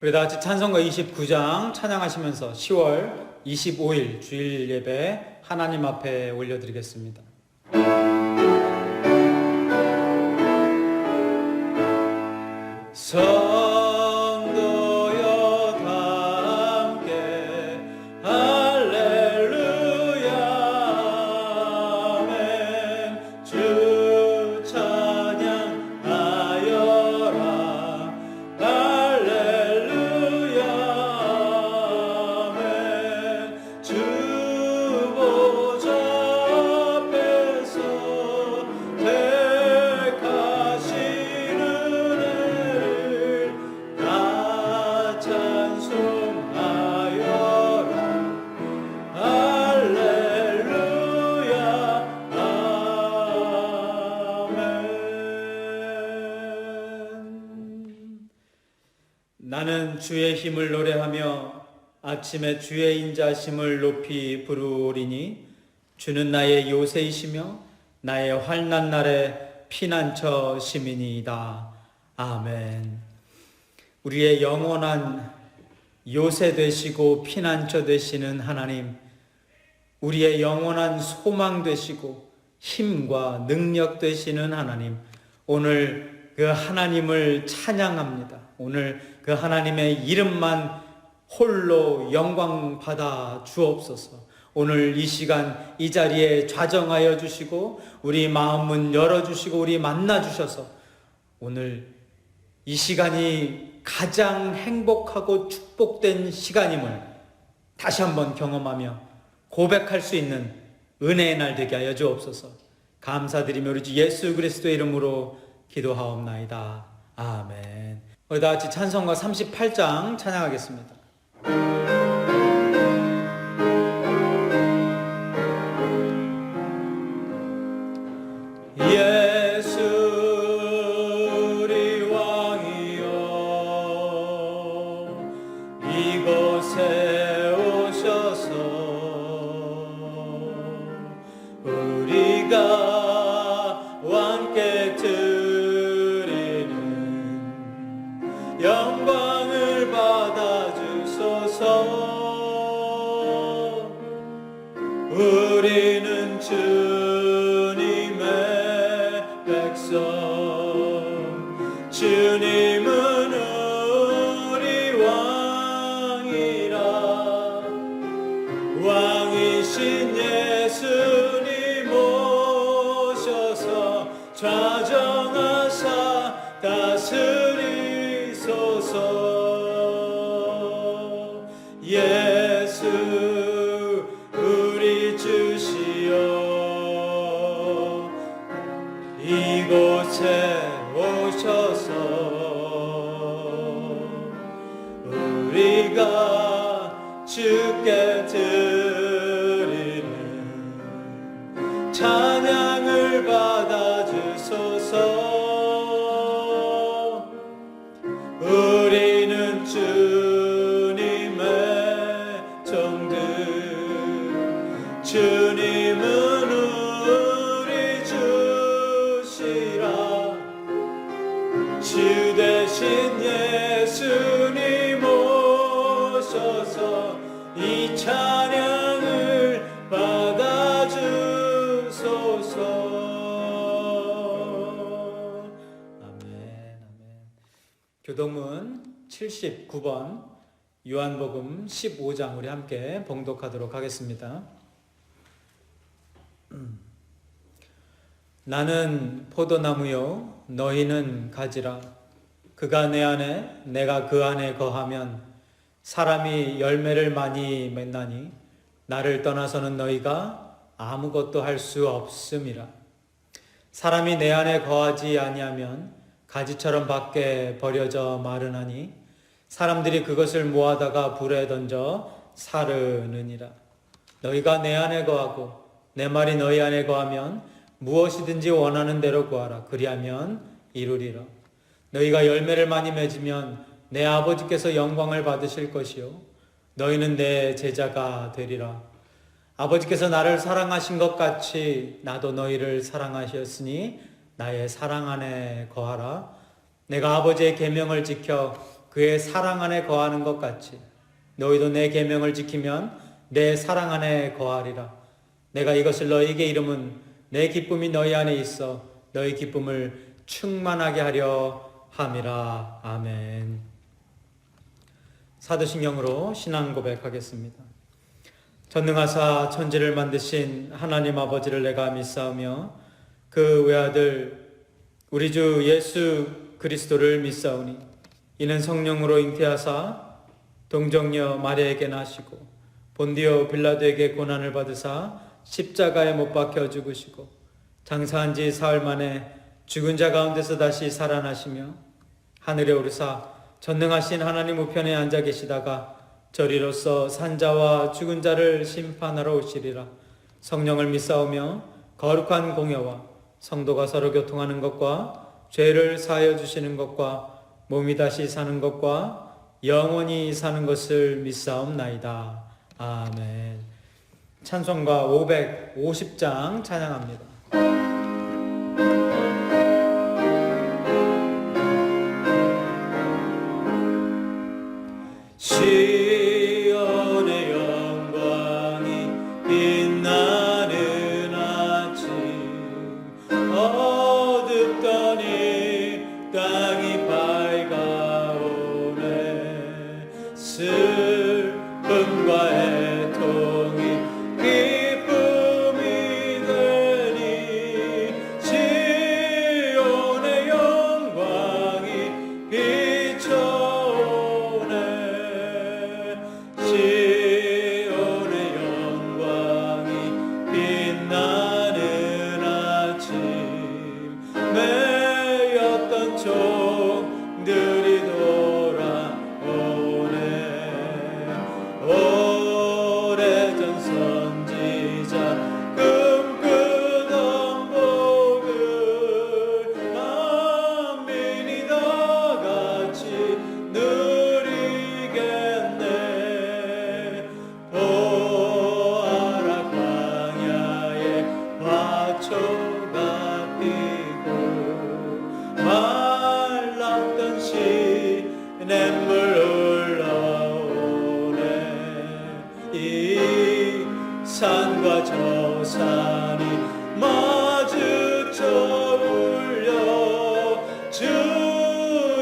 우리 다 같이 찬송가 29장 찬양하시면서 10월 25일 주일 예배 하나님 앞에 올려드리겠습니다. 성도여 다 함께 할렐루야 아멘. 주 찬양하여라 할렐루야 아멘. 주 보좌 앞에서 택하시는 은혜를 다 찬송하여라 할렐루야 아멘. 나는 주의 힘을 노래하며 아침에 주의 인자심을 높이 부르리니 주는 나의 요새이시며 나의 환난 날에 피난처 시민이다. 아멘. 우리의 영원한 요새 되시고 피난처 되시는 하나님, 우리의 영원한 소망 되시고 힘과 능력 되시는 하나님, 오늘 그 하나님을 찬양합니다. 오늘 그 하나님의 이름만 홀로 영광 받아 주옵소서. 오늘 이 시간 이 자리에 좌정하여 주시고 우리 마음문 열어주시고 우리 만나 주셔서 오늘 이 시간이 가장 행복하고 축복된 시간임을 다시 한번 경험하며 고백할 수 있는 은혜의 날 되게 하여 주옵소서. 감사드리며 우리 주 예수 그리스도의 이름으로 기도하옵나이다. 아멘. 우리 다 같이 찬송가 38장 찬양하겠습니다. 예수 우리 왕이여 이곳에 오셔서 우리가 왕께 드리는 영광을 받아 주소서. 우리는 주님의 백성, 주님은 우리 왕이라. 왕이신 예수님 오셔서 좌정하사 다스리소서. 예수 우리 주시여 이곳에 오셔서 우리가 주께 드리는 찬양을 받아 주소서. 우리는 주님의 종들, 주님은 우리 주시라. 주 대신 예수님 오셔서 이 찬양을 받아 주소서. 아멘. 교동문 79번 요한복음 15장 우리 함께 봉독하도록 하겠습니다. 나는 포도나무요 너희는 가지라. 그가 내 안에 내가 그 안에 거하면 사람이 열매를 많이 맺나니 나를 떠나서는 너희가 아무것도 할 수 없음이라. 사람이 내 안에 거하지 아니하면 가지처럼 밖에 버려져 마르나니 사람들이 그것을 모아다가 불에 던져 사르느니라. 너희가 내 안에 거하고 내 말이 너희 안에 거하면 무엇이든지 원하는 대로 구하라. 그리하면 이루리라. 너희가 열매를 많이 맺으면 내 아버지께서 영광을 받으실 것이요 너희는 내 제자가 되리라. 아버지께서 나를 사랑하신 것 같이 나도 너희를 사랑하셨으니 나의 사랑 안에 거하라. 내가 아버지의 계명을 지켜 그의 사랑 안에 거하는 것 같이 너희도 내 계명을 지키면 내 사랑 안에 거하리라. 내가 이것을 너희에게 이름은 내 기쁨이 너희 안에 있어 너희 기쁨을 충만하게 하려 함이라. 아멘. 사도신경으로 신앙 고백하겠습니다. 전능하사 천지를 만드신 하나님 아버지를 내가 믿사오며 그 외아들 우리 주 예수 그리스도를 믿사오니 이는 성령으로 잉태하사 동정녀 마리아에게 나시고 본디오 빌라도에게 고난을 받으사 십자가에 못 박혀 죽으시고 장사한 지 사흘 만에 죽은 자 가운데서 다시 살아나시며 하늘에 오르사 전능하신 하나님 우편에 앉아 계시다가 저리로서 산자와 죽은 자를 심판하러 오시리라. 성령을 믿사오며 거룩한 공예와 성도가 서로 교통하는 것과 죄를 사하여 주시는 것과 몸이 다시 사는 것과 영원히 사는 것을 믿사옵나이다. 아멘. 찬송가 550장 찬양합니다. 시온의 영광이 빛나는 아침 어둡더니 땅이 밝아오네. 슬픔과 애통이 기쁨이 되니 시온의 영광이 비춰오네. 시온의 영광이 빛나는 아침 매였던 종들이 돌아오네. 오래전 선지자 꿈꾸던 복을 만민이 다 같이 누리겠네. 보아라 광야에 화초가 피고 말랐던 시냇물 흘러오네. 이 산과 저 산이 마주쳐 울려 주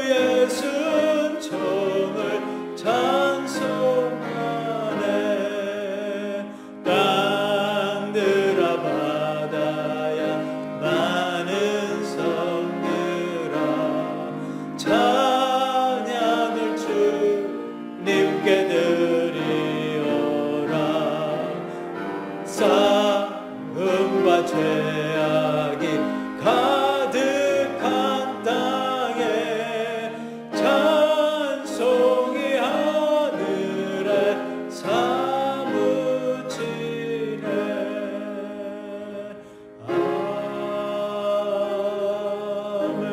예수 은총을 찬송하네. 땅들아 바다야 많은 섬들아 찬양을 주님께 드리오라. 싸움과 죄악이 가득한 땅에 찬송이 하늘에 사무치네. 아멘.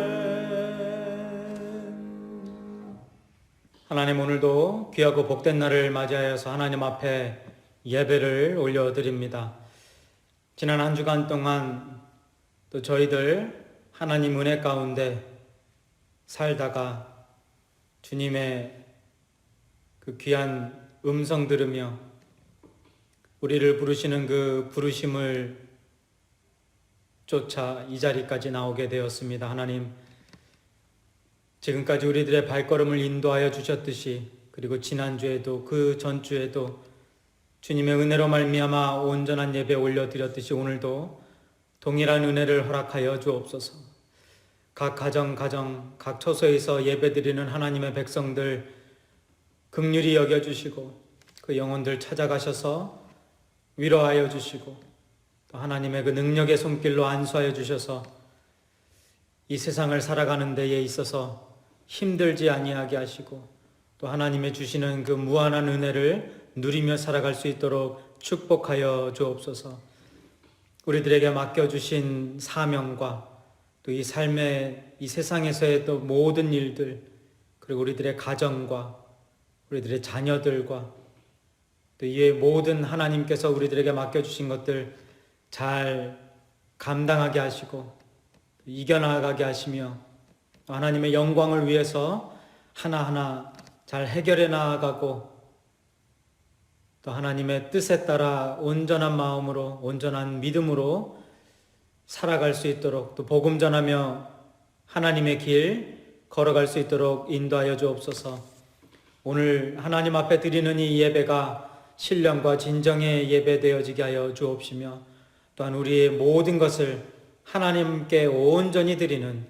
하나님, 오늘도 귀하고 복된 날을 맞이하여서 하나님 앞에 예배를 올려드립니다. 지난 한 주간 동안 또 저희들 하나님 은혜 가운데 살다가 주님의 그 귀한 음성 들으며 우리를 부르시는 그 부르심을 쫓아 이 자리까지 나오게 되었습니다. 하나님, 지금까지 우리들의 발걸음을 인도하여 주셨듯이 그리고 지난주에도 그 전주에도 주님의 은혜로 말미암아 온전한 예배 올려드렸듯이 오늘도 동일한 은혜를 허락하여 주옵소서. 각 가정 각 처소에서 예배드리는 하나님의 백성들 긍휼히 여겨주시고 그 영혼들 찾아가셔서 위로하여 주시고 또 하나님의 그 능력의 손길로 안수하여 주셔서 이 세상을 살아가는 데에 있어서 힘들지 아니하게 하시고 또 하나님의 주시는 그 무한한 은혜를 누리며 살아갈 수 있도록 축복하여 주옵소서. 우리들에게 맡겨주신 사명과 또 이 삶의 이 세상에서의 또 모든 일들 그리고 우리들의 가정과 우리들의 자녀들과 또 이 모든 하나님께서 우리들에게 맡겨주신 것들 잘 감당하게 하시고 이겨나가게 하시며 하나님의 영광을 위해서 하나하나 잘 해결해 나가고 또 하나님의 뜻에 따라 온전한 마음으로 온전한 믿음으로 살아갈 수 있도록 또 복음 전하며 하나님의 길 걸어갈 수 있도록 인도하여 주옵소서. 오늘 하나님 앞에 드리는 이 예배가 신령과 진정의 예배 되어지게 하여 주옵시며 또한 우리의 모든 것을 하나님께 온전히 드리는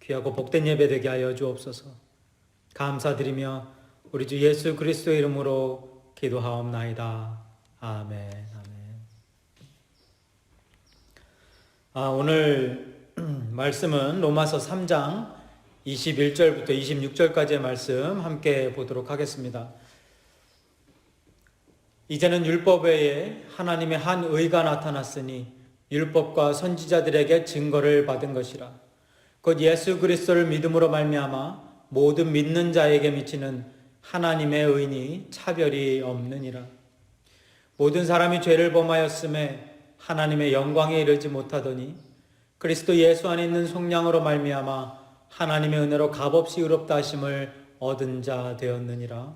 귀하고 복된 예배 되게 하여 주옵소서. 감사드리며 우리 주 예수 그리스도의 이름으로 기도하옵나이다. 아멘. 오늘 말씀은 로마서 3장 21절부터 26절까지의 말씀 함께 보도록 하겠습니다. 이제는 율법 외에 하나님의 한 의가 나타났으니 율법과 선지자들에게 증거를 받은 것이라. 곧 예수 그리스도를 믿음으로 말미암아 모든 믿는 자에게 미치는 하나님의 의니 차별이 없느니라. 모든 사람이 죄를 범하였음에 하나님의 영광에 이르지 못하더니 그리스도 예수 안에 있는 속량으로 말미암아 하나님의 은혜로 값없이 의롭다 하심을 얻은 자 되었느니라.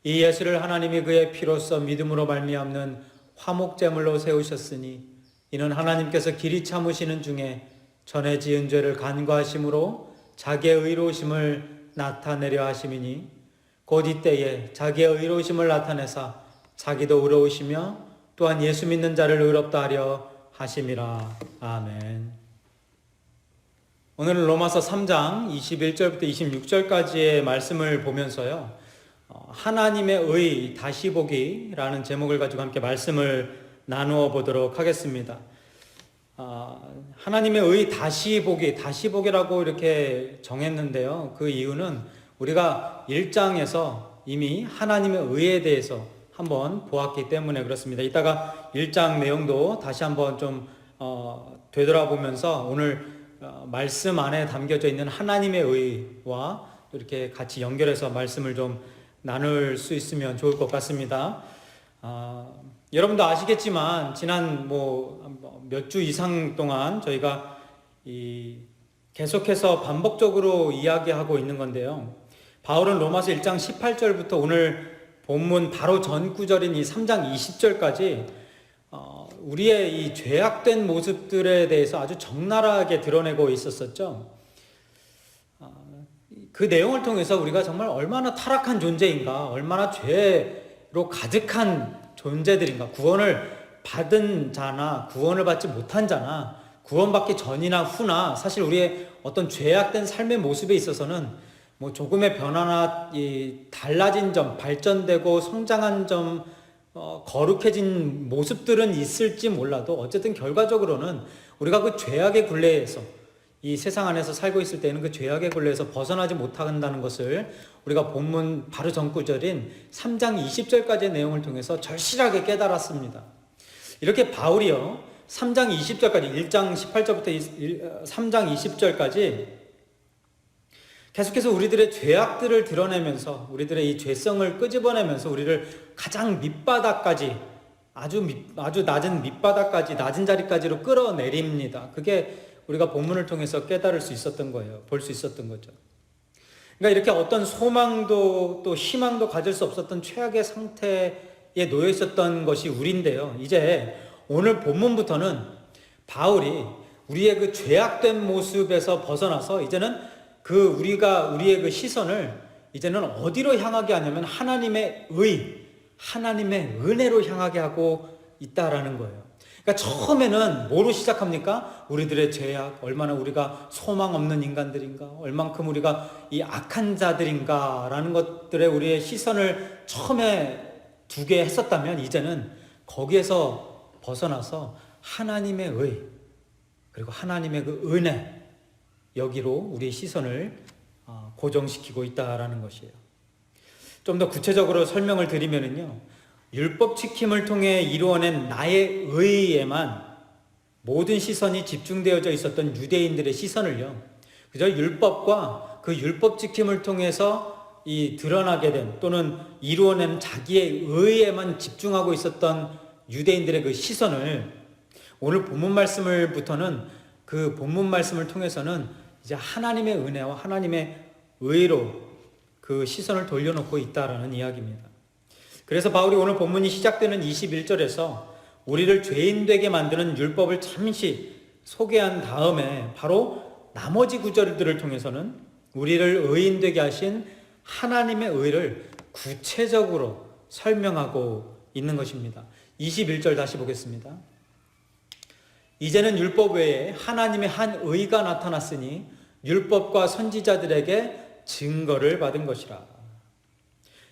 이 예수를 하나님이 그의 피로써 믿음으로 말미암는 화목제물로 세우셨으니 이는 하나님께서 길이 참으시는 중에 전에 지은 죄를 간과하심으로 자기의 의로우심을 나타내려 하심이니 곧 이때에 자기의 의로우심을 나타내사 자기도 의로우시며 또한 예수 믿는 자를 의롭다 하려 하심이라. 아멘. 오늘은 로마서 3장 21절부터 26절까지의 말씀을 보면서요, 하나님의 의 다시 보기라는 제목을 가지고 함께 말씀을 나누어 보도록 하겠습니다. 하나님의 의 다시 보기라고 이렇게 정했는데요. 그 이유는 우리가 1장에서 이미 하나님의 의에 대해서 한번 보았기 때문에 그렇습니다. 이따가 1장 내용도 다시 한번 좀 되돌아보면서 오늘 말씀 안에 담겨져 있는 하나님의 의와 이렇게 같이 연결해서 말씀을 좀 나눌 수 있으면 좋을 것 같습니다. 여러분도 아시겠지만 지난 몇 주 이상 동안 저희가 계속해서 반복적으로 이야기하고 있는 건데요. 바울은 로마서 1장 18절부터 오늘 본문 바로 전 구절인 이 3장 20절까지 우리의 이 죄악된 모습들에 대해서 아주 적나라하게 드러내고 있었었죠. 그 내용을 통해서 우리가 정말 얼마나 타락한 존재인가, 얼마나 죄로 가득한 존재들인가, 구원을 받은 자나 구원을 받지 못한 자나 구원받기 전이나 후나 사실 우리의 어떤 죄악된 삶의 모습에 있어서는 조금의 변화나 달라진 점, 발전되고 성장한 점, 거룩해진 모습들은 있을지 몰라도 어쨌든 결과적으로는 우리가 그 죄악의 굴레에서 이 세상 안에서 살고 있을 때는 그 죄악의 굴레에서 벗어나지 못한다는 것을 우리가 본문 바로 전 구절인 3장 20절까지의 내용을 통해서 절실하게 깨달았습니다. 이렇게 바울이요 3장 20절까지 1장 18절부터 3장 20절까지 계속해서 우리들의 죄악들을 드러내면서 우리들의 이 죄성을 끄집어내면서 우리를 가장 밑바닥까지 아주 낮은 밑바닥까지 낮은 자리까지로 끌어내립니다. 그게 우리가 본문을 통해서 깨달을 수 있었던 거예요. 볼 수 있었던 거죠. 그러니까 이렇게 어떤 소망도 또 희망도 가질 수 없었던 최악의 상태에 놓여 있었던 것이 우리인데요. 이제 오늘 본문부터는 바울이 우리의 그 죄악된 모습에서 벗어나서 이제는 우리의 그 시선을 이제는 어디로 향하게 하냐면 하나님의 의, 하나님의 은혜로 향하게 하고 있다라는 거예요. 그러니까 처음에는 뭐로 시작합니까? 우리들의 죄악, 얼마나 우리가 소망 없는 인간들인가, 얼만큼 우리가 이 악한 자들인가라는 것들에 우리의 시선을 처음에 두게 했었다면 이제는 거기에서 벗어나서 하나님의 의, 그리고 하나님의 그 은혜, 여기로 우리의 시선을 고정시키고 있다라는 것이에요. 좀 더 구체적으로 설명을 드리면요, 율법 지킴을 통해 이루어낸 나의 의에만 모든 시선이 집중되어져 있었던 유대인들의 시선을요, 그저 율법과 그 율법 지킴을 통해서 드러나게 된 또는 이루어낸 자기의 의에만 집중하고 있었던 유대인들의 그 시선을 오늘 본문 말씀을부터는 그 본문 말씀을 통해서는 이제 하나님의 은혜와 하나님의 의로 그 시선을 돌려놓고 있다라는 이야기입니다. 그래서 바울이 오늘 본문이 시작되는 21절에서 우리를 죄인 되게 만드는 율법을 잠시 소개한 다음에 바로 나머지 구절들을 통해서는 우리를 의인 되게 하신 하나님의 의를 구체적으로 설명하고 있는 것입니다. 21절 다시 보겠습니다. 이제는 율법 외에 하나님의 한 의가 나타났으니 율법과 선지자들에게 증거를 받은 것이라.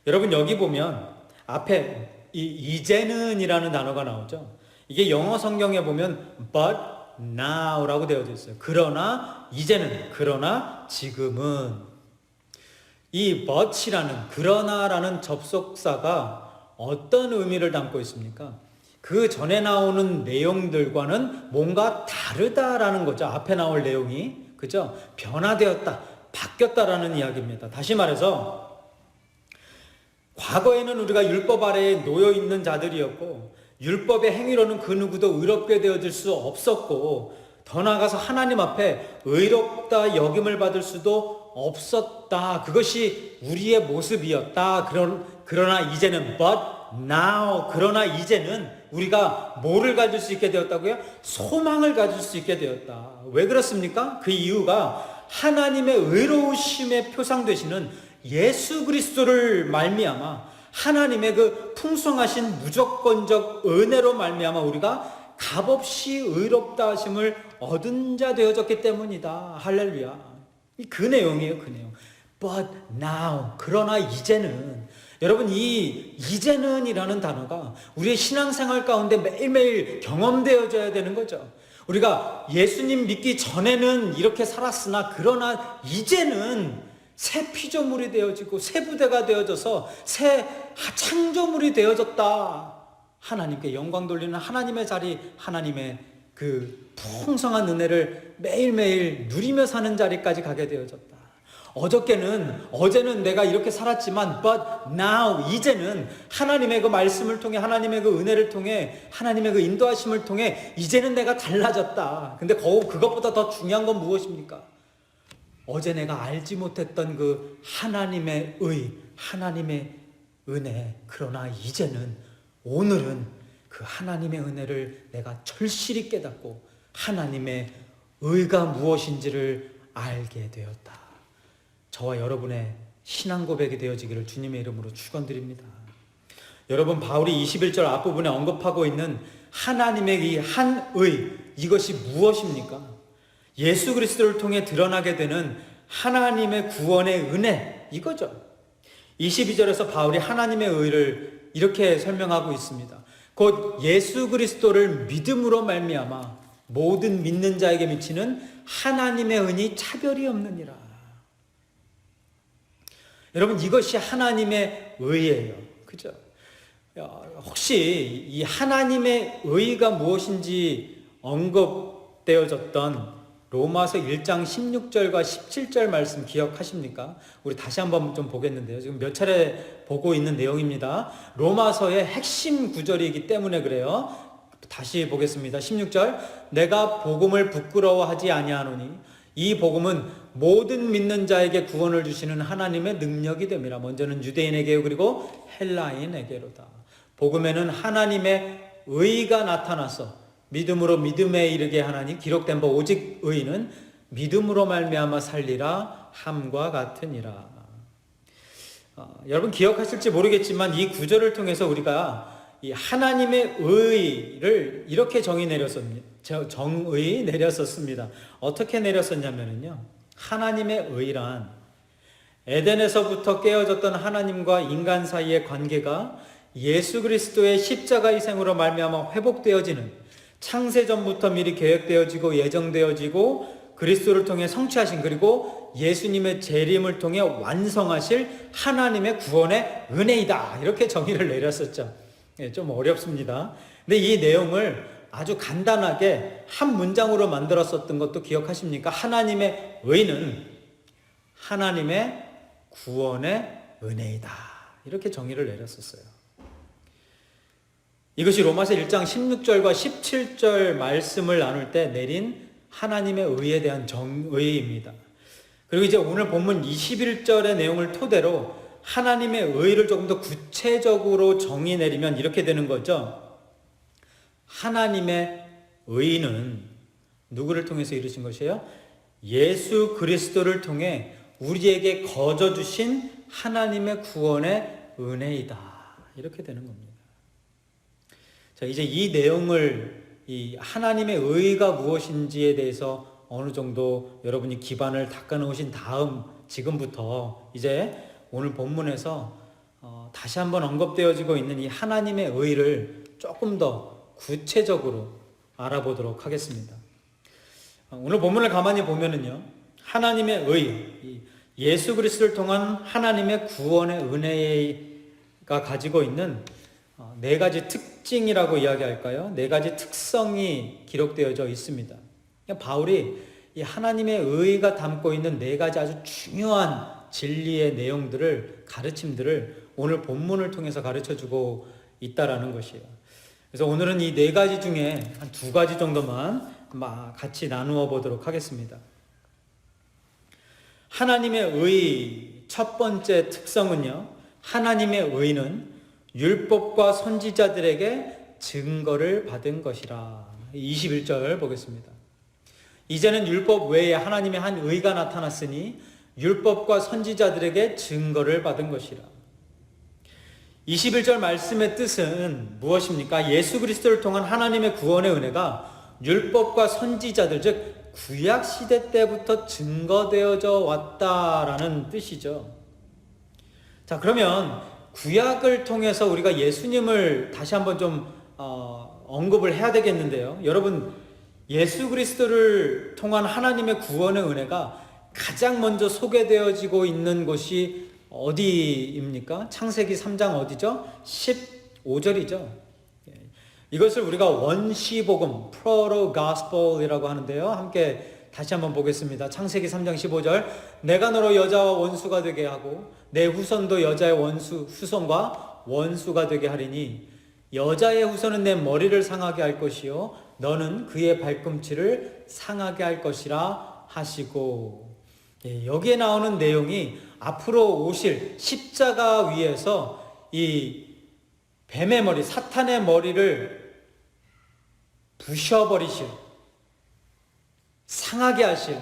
여러분 여기 보면 앞에 이제는 이라는 단어가 나오죠. 이게 영어 성경에 보면 but now라고 되어져 있어요. 그러나 이제는, 그러나 지금은. 이 but이라는, 그러나라는 접속사가 어떤 의미를 담고 있습니까? 그 전에 나오는 내용들과는 뭔가 다르다라는 거죠. 앞에 나올 내용이, 그죠? 변화되었다, 바뀌었다라는 이야기입니다. 다시 말해서 과거에는 우리가 율법 아래에 놓여 있는 자들이었고 율법의 행위로는 그 누구도 의롭게 되어질 수 없었고 더 나아가서 하나님 앞에 의롭다 여김을 받을 수도 없었다. 그것이 우리의 모습이었다. 그러나 이제는 but now, 그러나 이제는 우리가 뭐를 가질 수 있게 되었다고요? 소망을 가질 수 있게 되었다. 왜 그렇습니까? 그 이유가 하나님의 의로우심의 표상 되시는 예수 그리스도를 말미암아 하나님의 그 풍성하신 무조건적 은혜로 말미암아 우리가 값없이 의롭다 하심을 얻은 자 되어졌기 때문이다. 할렐루야. 그 내용이에요, 그 내용. But now, 그러나 이제는. 여러분 이 이제는이라는 단어가 우리의 신앙생활 가운데 매일매일 경험되어져야 되는 거죠. 우리가 예수님 믿기 전에는 이렇게 살았으나 그러나 이제는 새 피조물이 되어지고 새 부대가 되어져서 새 창조물이 되어졌다. 하나님께 영광 돌리는 하나님의 자리, 하나님의 그 풍성한 은혜를 매일매일 누리며 사는 자리까지 가게 되어졌다. 어제는 내가 이렇게 살았지만 but now, 이제는 하나님의 그 말씀을 통해, 하나님의 그 은혜를 통해, 하나님의 그 인도하심을 통해 이제는 내가 달라졌다. 근데 그것보다 더 중요한 건 무엇입니까? 어제 내가 알지 못했던 그 하나님의 의, 하나님의 은혜. 그러나 이제는, 오늘은 그 하나님의 은혜를 내가 절실히 깨닫고 하나님의 의가 무엇인지를 알게 되었다. 저와 여러분의 신앙 고백이 되어지기를 주님의 이름으로 축원드립니다. 여러분, 바울이 21절 앞부분에 언급하고 있는 하나님의 이 한 의, 이것이 무엇입니까? 예수 그리스도를 통해 드러나게 되는 하나님의 구원의 은혜, 이거죠. 22절에서 바울이 하나님의 의를 이렇게 설명하고 있습니다. 곧 예수 그리스도를 믿음으로 말미암아 모든 믿는 자에게 미치는 하나님의 은이 차별이 없느니라. 여러분, 이것이 하나님의 의예요. 그죠? 혹시 이 하나님의 의가 무엇인지 언급되어졌던 로마서 1장 16절과 17절 말씀 기억하십니까? 우리 다시 한번 좀 보겠는데요. 지금 몇 차례 보고 있는 내용입니다. 로마서의 핵심 구절이기 때문에 그래요. 다시 보겠습니다. 16절. 내가 복음을 부끄러워하지 아니하노니 이 복음은 모든 믿는 자에게 구원을 주시는 하나님의 능력이 됨이라. 먼저는 유대인에게 그리고 헬라인에게로다. 복음에는 하나님의 의가 나타나서 믿음으로 믿음에 이르게 하나니 기록된 바 오직 의인은 믿음으로 말미암아 살리라 함과 같으니라. 여러분 기억하실지 모르겠지만 이 구절을 통해서 우리가 이 하나님의 의를 이렇게 정의 내렸었습니다. 어떻게 내렸었냐면요, 하나님의 의란 에덴에서부터 깨어졌던 하나님과 인간 사이의 관계가 예수 그리스도의 십자가 희생으로 말미암아 회복되어지는, 창세전부터 미리 계획되어지고 예정되어지고 그리스도를 통해 성취하신, 그리고 예수님의 재림을 통해 완성하실 하나님의 구원의 은혜이다. 이렇게 정의를 내렸었죠. 좀 어렵습니다. 근데 이 내용을 아주 간단하게 한 문장으로 만들었었던 것도 기억하십니까? 하나님의 의는 하나님의 구원의 은혜이다. 이렇게 정의를 내렸었어요. 이것이 로마서 1장 16절과 17절 말씀을 나눌 때 내린 하나님의 의에 대한 정의입니다. 그리고 이제 오늘 본문 21절의 내용을 토대로 하나님의 의를 조금 더 구체적으로 정의 내리면 이렇게 되는 거죠. 하나님의 의는 누구를 통해서 이루신 것이에요? 예수 그리스도를 통해 우리에게 거저 주신 하나님의 구원의 은혜이다. 이렇게 되는 겁니다. 자, 이제 이 내용을 이 하나님의 의가 무엇인지에 대해서 어느 정도 여러분이 기반을 닦아 놓으신 다음 지금부터 이제 오늘 본문에서 다시 한번 언급되어지고 있는 이 하나님의 의를 조금 더 구체적으로 알아보도록 하겠습니다. 오늘 본문을 가만히 보면은요, 하나님의 의, 예수 그리스도를 통한 하나님의 구원의 은혜가 가지고 있는 네 가지 특징이라고 이야기할까요? 네 가지 특성이 기록되어져 있습니다. 바울이 이 하나님의 의가 담고 있는 네 가지 아주 중요한 진리의 내용들을, 가르침들을 오늘 본문을 통해서 가르쳐주고 있다라는 것이에요. 그래서 오늘은 이 네 가지 중에 한 두 가지 정도만 같이 나누어 보도록 하겠습니다. 하나님의 의 첫 번째 특성은요, 하나님의 의는 율법과 선지자들에게 증거를 받은 것이라. 21절 보겠습니다. 이제는 율법 외에 하나님의 한 의가 나타났으니 율법과 선지자들에게 증거를 받은 것이라. 21절 말씀의 뜻은 무엇입니까? 예수 그리스도를 통한 하나님의 구원의 은혜가 율법과 선지자들, 즉 구약 시대 때부터 증거되어져 왔다라는 뜻이죠. 자, 그러면 구약을 통해서 우리가 예수님을 다시 한번 좀 언급을 해야 되겠는데요. 여러분, 예수 그리스도를 통한 하나님의 구원의 은혜가 가장 먼저 소개되어지고 있는 곳이 어디입니까? 창세기 3장 어디죠? 15절이죠. 이것을 우리가 원시복음, 프로토고스펠이라고 하는데요. 함께 다시 한번 보겠습니다. 창세기 3장 15절. 내가 너로 여자와 원수가 되게 하고 내 후손도 여자의 후손과 원수가 되게 하리니 여자의 후손은 내 머리를 상하게 할 것이요 너는 그의 발꿈치를 상하게 할 것이라 하시고. 여기에 나오는 내용이 앞으로 오실 십자가 위에서 이 뱀의 머리, 사탄의 머리를 부셔버리실, 상하게 하실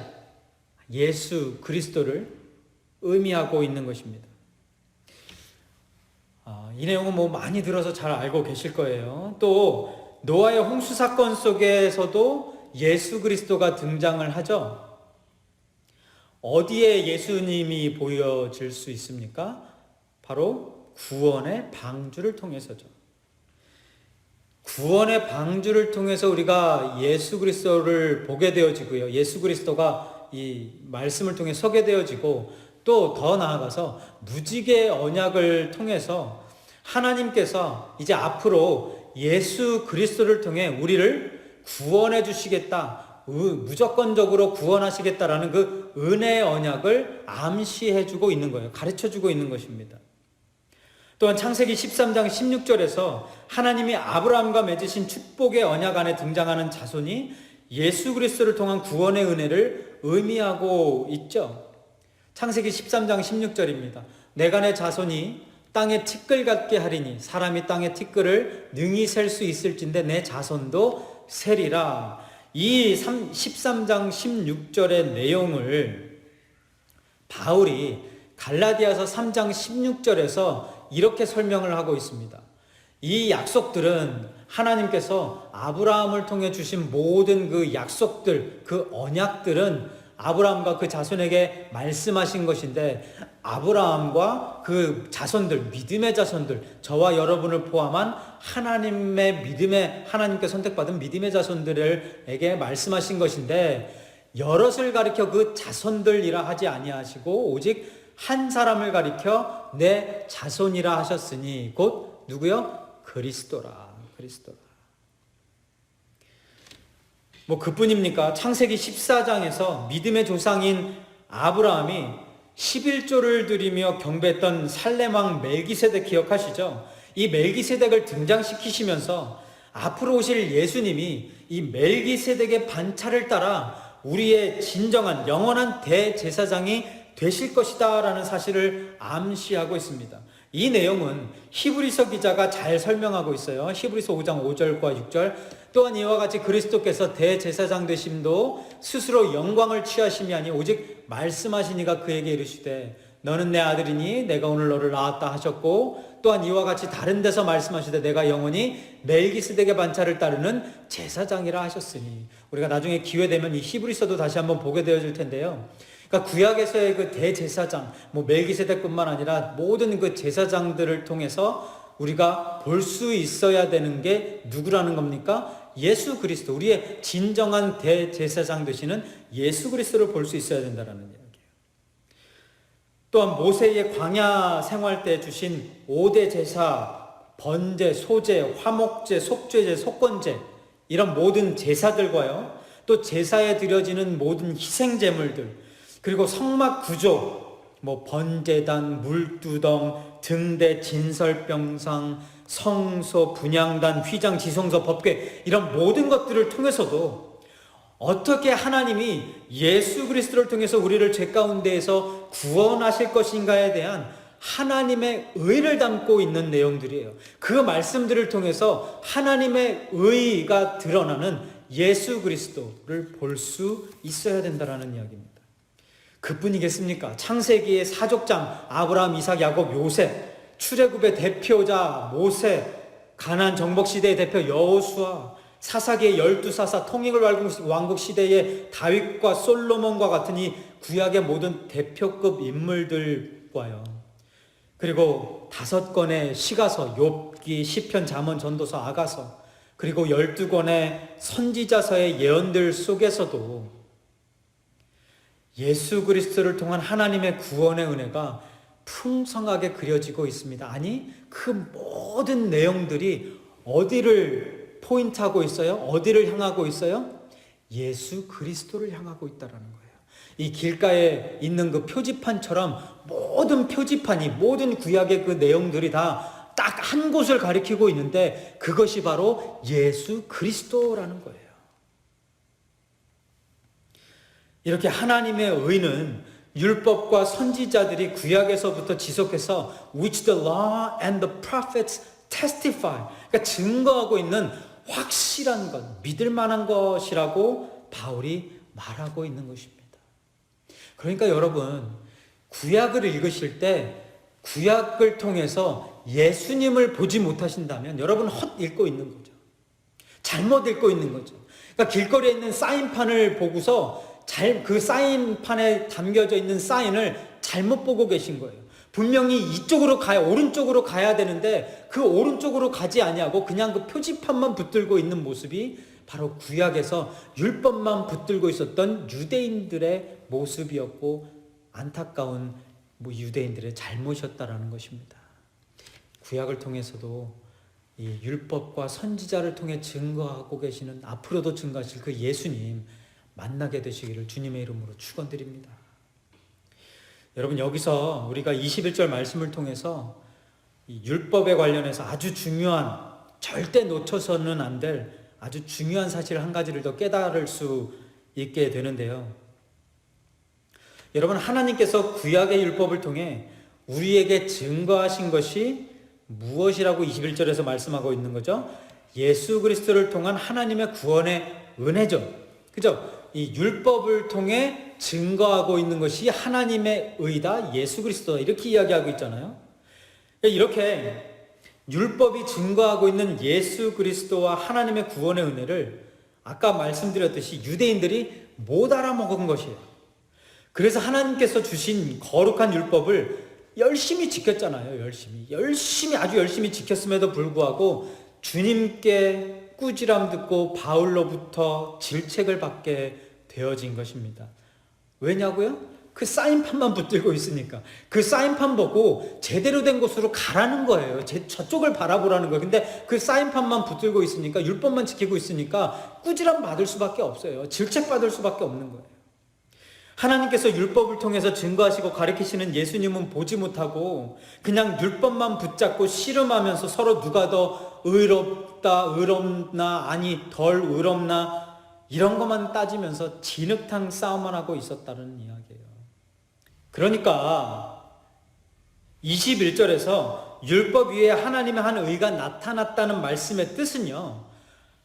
예수 그리스도를 의미하고 있는 것입니다. 이 내용은 많이 들어서 잘 알고 계실 거예요. 또 노아의 홍수 사건 속에서도 예수 그리스도가 등장을 하죠. 어디에 예수님이 보여질 수 있습니까? 바로 구원의 방주를 통해서죠. 구원의 방주를 통해서 우리가 예수 그리스도를 보게 되어지고요. 예수 그리스도가 이 말씀을 통해 소개되어지고, 또 더 나아가서 무지개 언약을 통해서 하나님께서 이제 앞으로 예수 그리스도를 통해 우리를 구원해 주시겠다, 무조건적으로 구원하시겠다라는 그 은혜의 언약을 암시해 주고 있는 거예요. 가르쳐 주고 있는 것입니다. 또한 창세기 13장 16절에서 하나님이 아브라함과 맺으신 축복의 언약 안에 등장하는 자손이 예수 그리스도를 통한 구원의 은혜를 의미하고 있죠. 창세기 13장 16절입니다. 내가 내 자손이 땅에 티끌 같게 하리니 사람이 땅의 티끌을 능히 셀 수 있을진데 내 자손도 세리라. 이 13장 16절의 내용을 바울이 갈라디아서 3장 16절에서 이렇게 설명을 하고 있습니다. 이 약속들은 하나님께서 아브라함을 통해 주신 모든 그 약속들, 그 언약들은 아브라함과 그 자손에게 말씀하신 것인데, 아브라함과 그 자손들, 믿음의 자손들, 저와 여러분을 포함한 하나님의 믿음의, 하나님께 선택받은 믿음의 자손들에게 말씀하신 것인데, 여럿을 가리켜 그 자손들이라 하지 아니하시고 오직 한 사람을 가리켜 내 자손이라 하셨으니 곧 누구요? 그리스도라. 그뿐입니까? 창세기 14장에서 믿음의 조상인 아브라함이 11조를 드리며 경배했던 살렘왕 멜기세덱 기억하시죠? 이 멜기세덱을 등장시키시면서 앞으로 오실 예수님이 이 멜기세덱의 반차를 따라 우리의 진정한 영원한 대제사장이 되실 것이다 라는 사실을 암시하고 있습니다. 이 내용은 히브리서 기자가 잘 설명하고 있어요. 히브리서 5장 5절과 6절. 또한 이와 같이 그리스도께서 대제사장 되심도 스스로 영광을 취하심이 아니 오직 말씀하시니가 그에게 이르시되 너는 내 아들이니 내가 오늘 너를 낳았다 하셨고, 또한 이와 같이 다른 데서 말씀하시되 내가 영원히 멜기스덱의 반차를 따르는 제사장이라 하셨으니. 우리가 나중에 기회 되면 이 히브리서도 다시 한번 보게 되어질 텐데요. 그러니까 구약에서의 그 대제사장, 멜기세덱뿐만 아니라 모든 그 제사장들을 통해서 우리가 볼 수 있어야 되는 게 누구라는 겁니까? 예수 그리스도, 우리의 진정한 대제사장 되시는 예수 그리스도를 볼 수 있어야 된다는 이야기예요. 또한 모세의 광야 생활 때 주신 5대 제사, 번제, 소제, 화목제, 속죄제, 속건제, 이런 모든 제사들과요, 또 제사에 드려지는 모든 희생제물들, 그리고 성막 구조, 번제단, 물두덩, 등대, 진설병상, 성소, 분향단, 휘장, 지성소, 법궤, 이런 모든 것들을 통해서도 어떻게 하나님이 예수 그리스도를 통해서 우리를 죄 가운데에서 구원하실 것인가에 대한 하나님의 의를 담고 있는 내용들이에요. 그 말씀들을 통해서 하나님의 의가 드러나는 예수 그리스도를 볼 수 있어야 된다는 이야기입니다. 그뿐이겠습니까? 창세기의 사족장, 아브라함, 이삭, 야곱, 요셉, 출애굽의 대표자 모세, 가나안 정복시대의 대표 여호수아, 사사기의 12사사, 통일을 왕국 시대의 다윗과 솔로몬과 같은 이 구약의 모든 대표급 인물들과요, 그리고 5권의 시가서, 욥기, 시편, 잠언, 전도서, 아가서, 그리고 12권의 선지자서의 예언들 속에서도 예수 그리스도를 통한 하나님의 구원의 은혜가 풍성하게 그려지고 있습니다. 아니, 그 모든 내용들이 어디를 포인트하고 있어요? 어디를 향하고 있어요? 예수 그리스도를 향하고 있다는 거예요. 이 길가에 있는 그 표지판처럼 모든 표지판이, 모든 구약의 그 내용들이 다 딱 한 곳을 가리키고 있는데 그것이 바로 예수 그리스도라는 거예요. 이렇게 하나님의 의는 율법과 선지자들이 구약에서부터 지속해서 which the law and the prophets testify, 그러니까 증거하고 있는 확실한 것, 믿을 만한 것이라고 바울이 말하고 있는 것입니다. 그러니까 여러분, 구약을 읽으실 때 구약을 통해서 예수님을 보지 못하신다면 여러분 헛 읽고 있는 거죠. 잘못 읽고 있는 거죠. 그러니까 길거리에 있는 사인판을 보고서 그 사인판에 담겨져 있는 사인을 잘못 보고 계신 거예요. 분명히 이쪽으로 오른쪽으로 가야 되는데 그 오른쪽으로 가지 아니하고 그냥 그 표지판만 붙들고 있는 모습이 바로 구약에서 율법만 붙들고 있었던 유대인들의 모습이었고, 안타까운 유대인들의 잘못이었다라는 것입니다. 구약을 통해서도 이 율법과 선지자를 통해 증거하고 계시는, 앞으로도 증거하실 그 예수님 만나게 되시기를 주님의 이름으로 축원드립니다. 여러분, 여기서 우리가 21절 말씀을 통해서 이 율법에 관련해서 아주 중요한, 절대 놓쳐서는 안 될 아주 중요한 사실 한 가지를 더 깨달을 수 있게 되는데요. 여러분, 하나님께서 구약의 율법을 통해 우리에게 증거하신 것이 무엇이라고 21절에서 말씀하고 있는 거죠? 예수 그리스도를 통한 하나님의 구원의 은혜죠. 그죠? 이 율법을 통해 증거하고 있는 것이 하나님의 의다, 예수 그리스도다, 이렇게 이야기하고 있잖아요. 이렇게 율법이 증거하고 있는 예수 그리스도와 하나님의 구원의 은혜를 아까 말씀드렸듯이 유대인들이 못 알아먹은 것이에요. 그래서 하나님께서 주신 거룩한 율법을 열심히 지켰잖아요. 아주 열심히 지켰음에도 불구하고 주님께 꾸지람 듣고 바울로부터 질책을 받게 되어진 것입니다. 왜냐고요? 그 사인판만 붙들고 있으니까. 그 사인판 보고 제대로 된 곳으로 가라는 거예요. 저쪽을 바라보라는 거예요. 근데 그 사인판만 붙들고 있으니까, 율법만 지키고 있으니까 꾸지람 받을 수밖에 없어요. 질책 받을 수밖에 없는 거예요. 하나님께서 율법을 통해서 증거하시고 가르치시는 예수님은 보지 못하고 그냥 율법만 붙잡고 씨름하면서 서로 누가 더 의롭나 아니 덜 의롭나 이런 것만 따지면서 진흙탕 싸움만 하고 있었다는 이야기예요. 그러니까 21절에서 율법 위에 하나님의 한 의가 나타났다는 말씀의 뜻은요,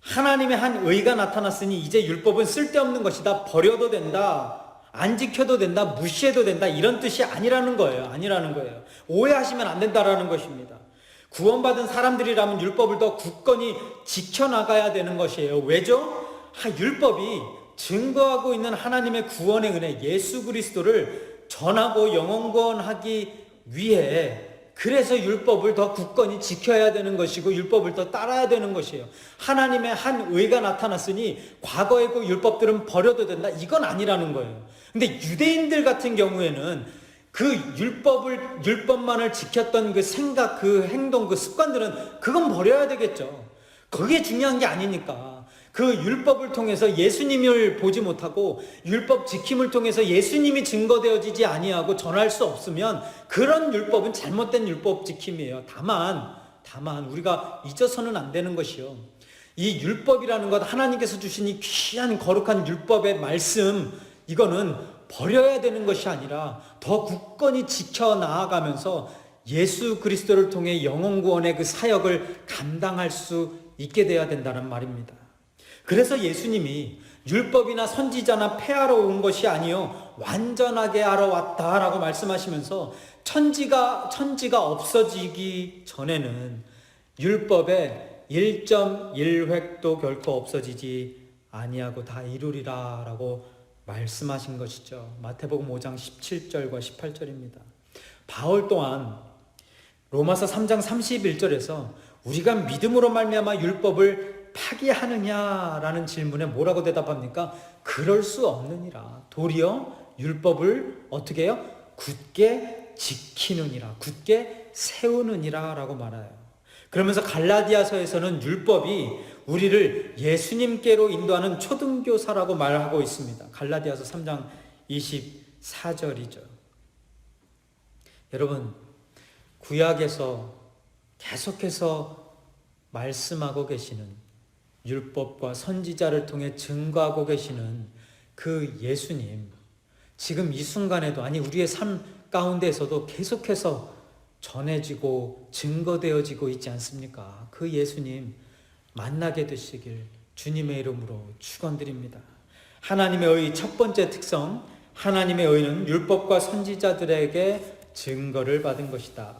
하나님의 한 의가 나타났으니 이제 율법은 쓸데없는 것이다, 버려도 된다, 안 지켜도 된다, 무시해도 된다, 이런 뜻이 아니라는 거예요. 오해하시면 안 된다라는 것입니다. 구원받은 사람들이라면 율법을 더 굳건히 지켜나가야 되는 것이에요. 왜죠? 율법이 증거하고 있는 하나님의 구원의 은혜, 예수 그리스도를 전하고 영원권하기 위해, 그래서 율법을 더 굳건히 지켜야 되는 것이고 율법을 더 따라야 되는 것이에요. 하나님의 한 의가 나타났으니 과거의 그 율법들은 버려도 된다, 이건 아니라는 거예요. 근데 유대인들 같은 경우에는 그 율법만을 지켰던 그 생각, 그 행동, 그 습관들은 그건 버려야 되겠죠. 그게 중요한 게 아니니까. 그 율법을 통해서 예수님을 보지 못하고 율법 지킴을 통해서 예수님이 증거되어지지 아니하고 전할 수 없으면 그런 율법은 잘못된 율법 지킴이에요. 다만 우리가 잊어서는 안 되는 것이요, 이 율법이라는 것, 하나님께서 주신 이 귀한 거룩한 율법의 말씀, 이거는 버려야 되는 것이 아니라 더 굳건히 지켜나아가면서 예수 그리스도를 통해 영혼구원의 그 사역을 감당할 수 있게 돼야 된다는 말입니다. 그래서 예수님이 율법이나 선지자나 폐하러 온 것이 아니요 완전하게 하러 왔다라고 말씀하시면서 천지가 없어지기 전에는 율법의 1.1획도 결코 없어지지 아니하고 다 이루리라 라고 말씀하신 것이죠. 마태복음 5장 17절과 18절입니다. 바울 또한 로마서 3장 31절에서 우리가 믿음으로 말미암아 율법을 파기하느냐라는 질문에 뭐라고 대답합니까? 그럴 수 없느니라. 도리어 율법을 어떻게 해요? 굳게 지키느니라, 굳게 세우느니라 라고 말해요. 그러면서 갈라디아서에서는 율법이 우리를 예수님께로 인도하는 초등교사라고 말하고 있습니다. 갈라디아서 3장 24절이죠. 여러분, 구약에서 계속해서 말씀하고 계시는 율법과 선지자를 통해 증거하고 계시는 그 예수님, 지금 이 순간에도, 아니 우리의 삶 가운데에서도 계속해서 전해지고 증거되어지고 있지 않습니까? 그 예수님 만나게 되시길 주님의 이름으로 축원드립니다. 하나님의 의 첫 번째 특성, 하나님의 의는 율법과 선지자들에게 증거를 받은 것이다.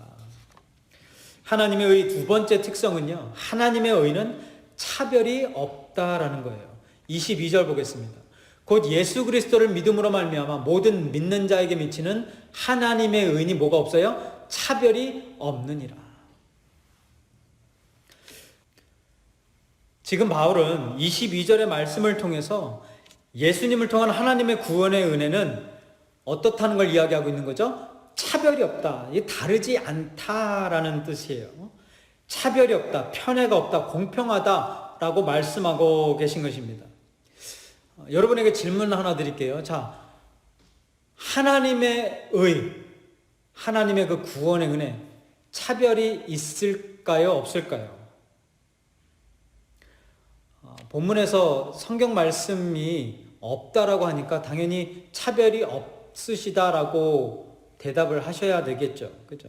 하나님의 의 두 번째 특성은요, 하나님의 의는 차별이 없다라는 거예요. 22절 보겠습니다. 곧 예수 그리스도를 믿음으로 말미암아 모든 믿는 자에게 미치는 하나님의 의는 뭐가 없어요? 차별이 없느니라. 지금 바울은 22절의 말씀을 통해서 예수님을 통한 하나님의 구원의 은혜는 어떻다는 걸 이야기하고 있는 거죠? 차별이 없다, 다르지 않다라는 뜻이에요. 차별이 없다, 편애가 없다, 공평하다라고 말씀하고 계신 것입니다. 여러분에게 질문 하나 드릴게요. 자, 하나님의 의, 하나님의 그 구원의 은혜, 차별이 있을까요? 없을까요? 본문에서 성경 말씀이 없다라고 하니까 당연히 차별이 없으시다라고 대답을 하셔야 되겠죠. 그죠?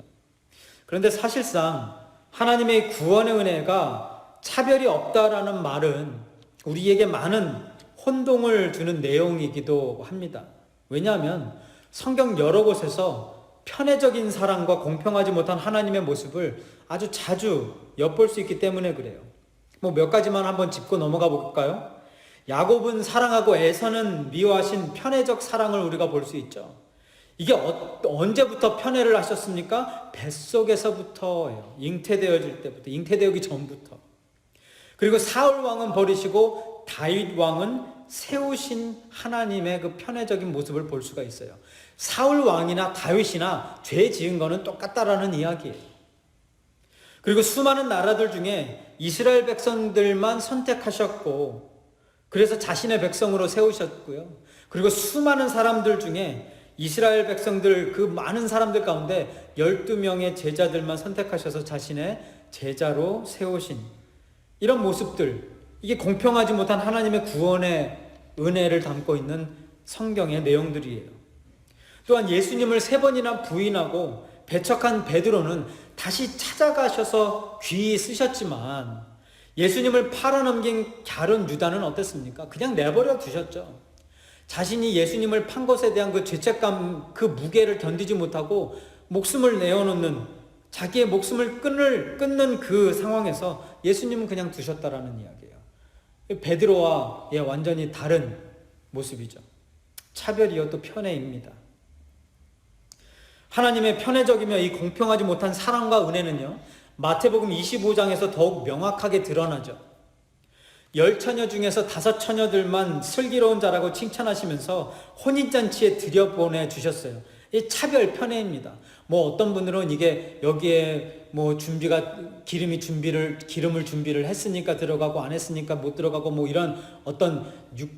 그런데 사실상 하나님의 구원의 은혜가 차별이 없다라는 말은 우리에게 많은 혼동을 주는 내용이기도 합니다. 왜냐하면 성경 여러 곳에서 편애적인 사랑과 공평하지 못한 하나님의 모습을 아주 자주 엿볼 수 있기 때문에 그래요. 몇 가지만 한번 짚고 넘어가 볼까요? 야곱은 사랑하고 에서는 미워하신 편애적 사랑을 우리가 볼 수 있죠. 이게 언제부터 편애를 하셨습니까? 뱃속에서부터예요. 잉태되어질 때부터, 잉태되기 전부터. 그리고 사울 왕은 버리시고 다윗 왕은 세우신 하나님의 그 편애적인 모습을 볼 수가 있어요. 사울 왕이나 다윗이나 죄 지은 거는 똑같다라는 이야기예요. 그리고 수많은 나라들 중에 이스라엘 백성들만 선택하셨고, 그래서 자신의 백성으로 세우셨고요. 그리고 수많은 사람들 중에 이스라엘 백성들, 그 많은 사람들 가운데 12명의 제자들만 선택하셔서 자신의 제자로 세우신 이런 모습들, 이게 공평하지 못한 하나님의 구원의 은혜를 담고 있는 성경의 내용들이에요. 또한 예수님을 3번이나 부인하고 배척한 베드로는 다시 찾아가셔서 귀히 쓰셨지만 예수님을 팔아넘긴 갸른 유다는 어땠습니까? 그냥 내버려 두셨죠. 자신이 예수님을 판 것에 대한 그 죄책감, 그 무게를 견디지 못하고 목숨을 내어놓는, 자기의 목숨을 끊는 그 상황에서 예수님은 그냥 두셨다라는 이야기예요. 베드로와 완전히 다른 모습이죠. 차별이요 또 편애입니다. 하나님의 편애적이며 이 공평하지 못한 사랑과 은혜는요, 마태복음 25장에서 더욱 명확하게 드러나죠. 10처녀 중에서 5처녀들만 슬기로운 자라고 칭찬하시면서 혼인잔치에 들여보내 주셨어요. 이 차별 편애입니다. 어떤 분들은 이게 여기에 기름을 준비를 했으니까 들어가고 안 했으니까 못 들어가고 이런 어떤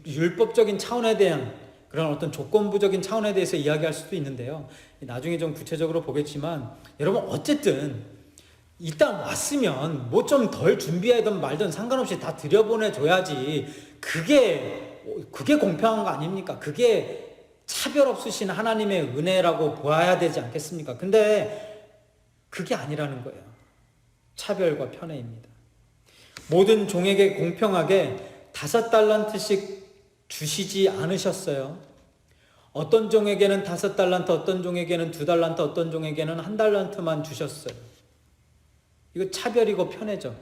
율법적인 차원에 대한 그런 어떤 조건부적인 차원에 대해서 이야기할 수도 있는데요. 나중에 좀 구체적으로 보겠지만 여러분 어쨌든 일단 왔으면 좀 덜 준비하든 말든 상관없이 다 들여보내줘야지 그게 공평한 거 아닙니까? 그게 차별 없으신 하나님의 은혜라고 보아야 되지 않겠습니까? 근데 그게 아니라는 거예요. 차별과 편애입니다. 모든 종에게 공평하게 5달란트씩 주시지 않으셨어요. 어떤 종에게는 5달란트, 어떤 종에게는 2달란트, 어떤 종에게는 1달란트만 주셨어요. 이거 차별이고 편애죠.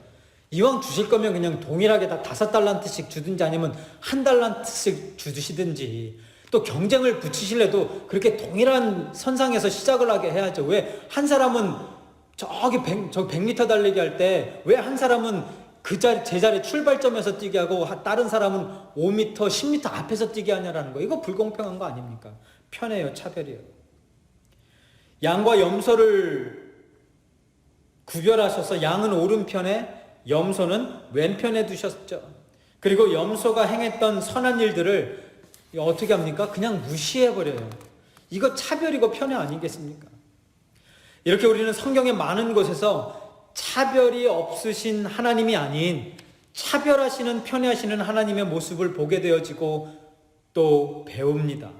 이왕 주실 거면 그냥 동일하게 다 5달란트씩 주든지 아니면 1달란트씩 주시든지, 또 경쟁을 붙이실래도 그렇게 동일한 선상에서 시작을 하게 해야죠. 왜 한 사람은 저기 100m 달리기 할 때 왜 한 사람은 제자리 출발점에서 뛰게 하고 다른 사람은 5m, 10m 앞에서 뛰게 하냐라는 거. 이거 불공평한 거 아닙니까? 편해요, 차별이에요. 양과 염소를 구별하셔서 양은 오른편에 염소는 왼편에 두셨죠. 그리고 염소가 행했던 선한 일들을 어떻게 합니까? 그냥 무시해버려요. 이거 차별이고 편애 아니겠습니까? 이렇게 우리는 성경의 많은 곳에서 차별이 없으신 하나님이 아닌 차별하시는, 편애하시는 하나님의 모습을 보게 되어지고 또 배웁니다.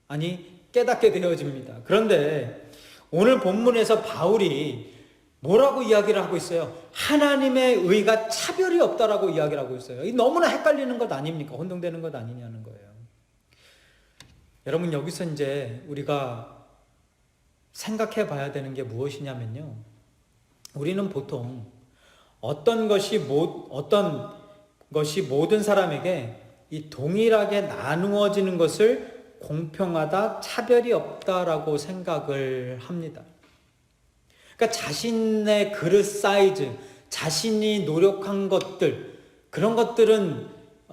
아니, 깨닫게 되어집니다. 그런데 오늘 본문에서 바울이 뭐라고 이야기를 하고 있어요? 하나님의 의가 차별이 없다라고 이야기를 하고 있어요. 이 너무나 헷갈리는 것 아닙니까? 혼동되는 것 아니냐는 거예요. 여러분, 여기서 이제 우리가 생각해 봐야 되는 게 무엇이냐면요. 우리는 보통 어떤 것이 모든 사람에게 이 동일하게 나누어지는 것을 공평하다, 차별이 없다라고 생각을 합니다. 그러니까 자신의 그릇 사이즈, 자신이 노력한 것들, 그런 것들은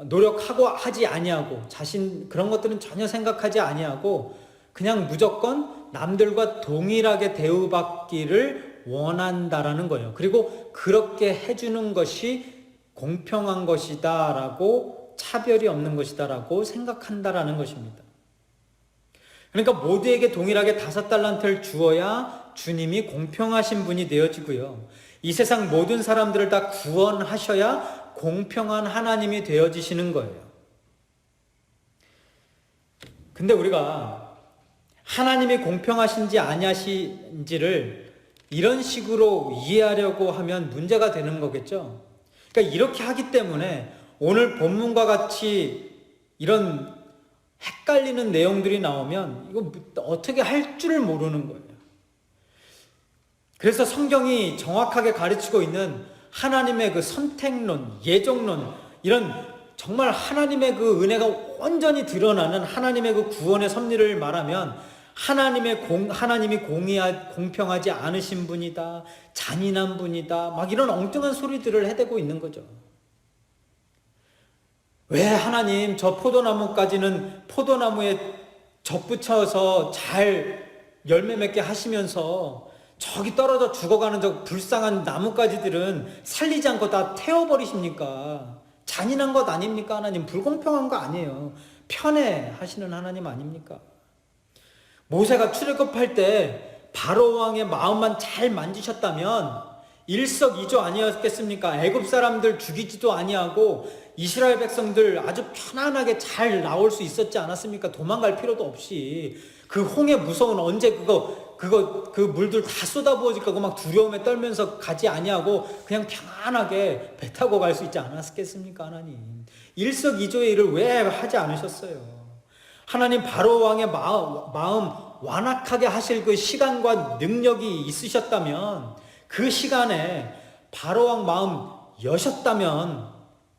노력하고 하지 아니하고, 그런 것들은 전혀 생각하지 아니하고 그냥 무조건 남들과 동일하게 대우받기를 원한다라는 거예요. 그리고 그렇게 해주는 것이 공평한 것이다라고, 차별이 없는 것이다라고 생각한다라는 것입니다. 그러니까 모두에게 동일하게 5달란트를 주어야 주님이 공평하신 분이 되어지고요. 이 세상 모든 사람들을 다 구원하셔야 공평한 하나님이 되어지시는 거예요. 근데 우리가 하나님이 공평하신지 아니하신지를 이런 식으로 이해하려고 하면 문제가 되는 거겠죠. 그러니까 이렇게 하기 때문에 오늘 본문과 같이 이런 헷갈리는 내용들이 나오면 이거 어떻게 할 줄을 모르는 거예요. 그래서 성경이 정확하게 가르치고 있는 하나님의 그 선택론, 예정론, 이런 정말 하나님의 그 은혜가 온전히 드러나는 하나님의 그 구원의 섭리를 말하면 하나님이 공평하지 않으신 분이다, 잔인한 분이다, 막 이런 엉뚱한 소리들을 해대고 있는 거죠. 왜 하나님 저 포도나무까지는 포도나무에 접붙여서 잘 열매 맺게 하시면서 저기 떨어져 죽어가는 저 불쌍한 나뭇가지들은 살리지 않고 다 태워버리십니까? 잔인한 것 아닙니까? 하나님 불공평한 거 아니에요. 편애하시는 하나님 아닙니까? 모세가 출애굽할 때 바로 왕의 마음만 잘 만지셨다면 일석이조 아니었겠습니까? 애굽 사람들 죽이지도 아니하고 이스라엘 백성들 아주 편안하게 잘 나올 수 있었지 않았습니까? 도망갈 필요도 없이 그 홍해 무서운 언제 그 물들 다 쏟아부어질까 막 두려움에 떨면서 가지 아니하고 그냥 편안하게 배 타고 갈 수 있지 않았겠습니까? 하나님 일석이조의 일을 왜 하지 않으셨어요? 하나님 바로 왕의 마음 완악하게 하실 그 시간과 능력이 있으셨다면 그 시간에 바로 왕 마음 여셨다면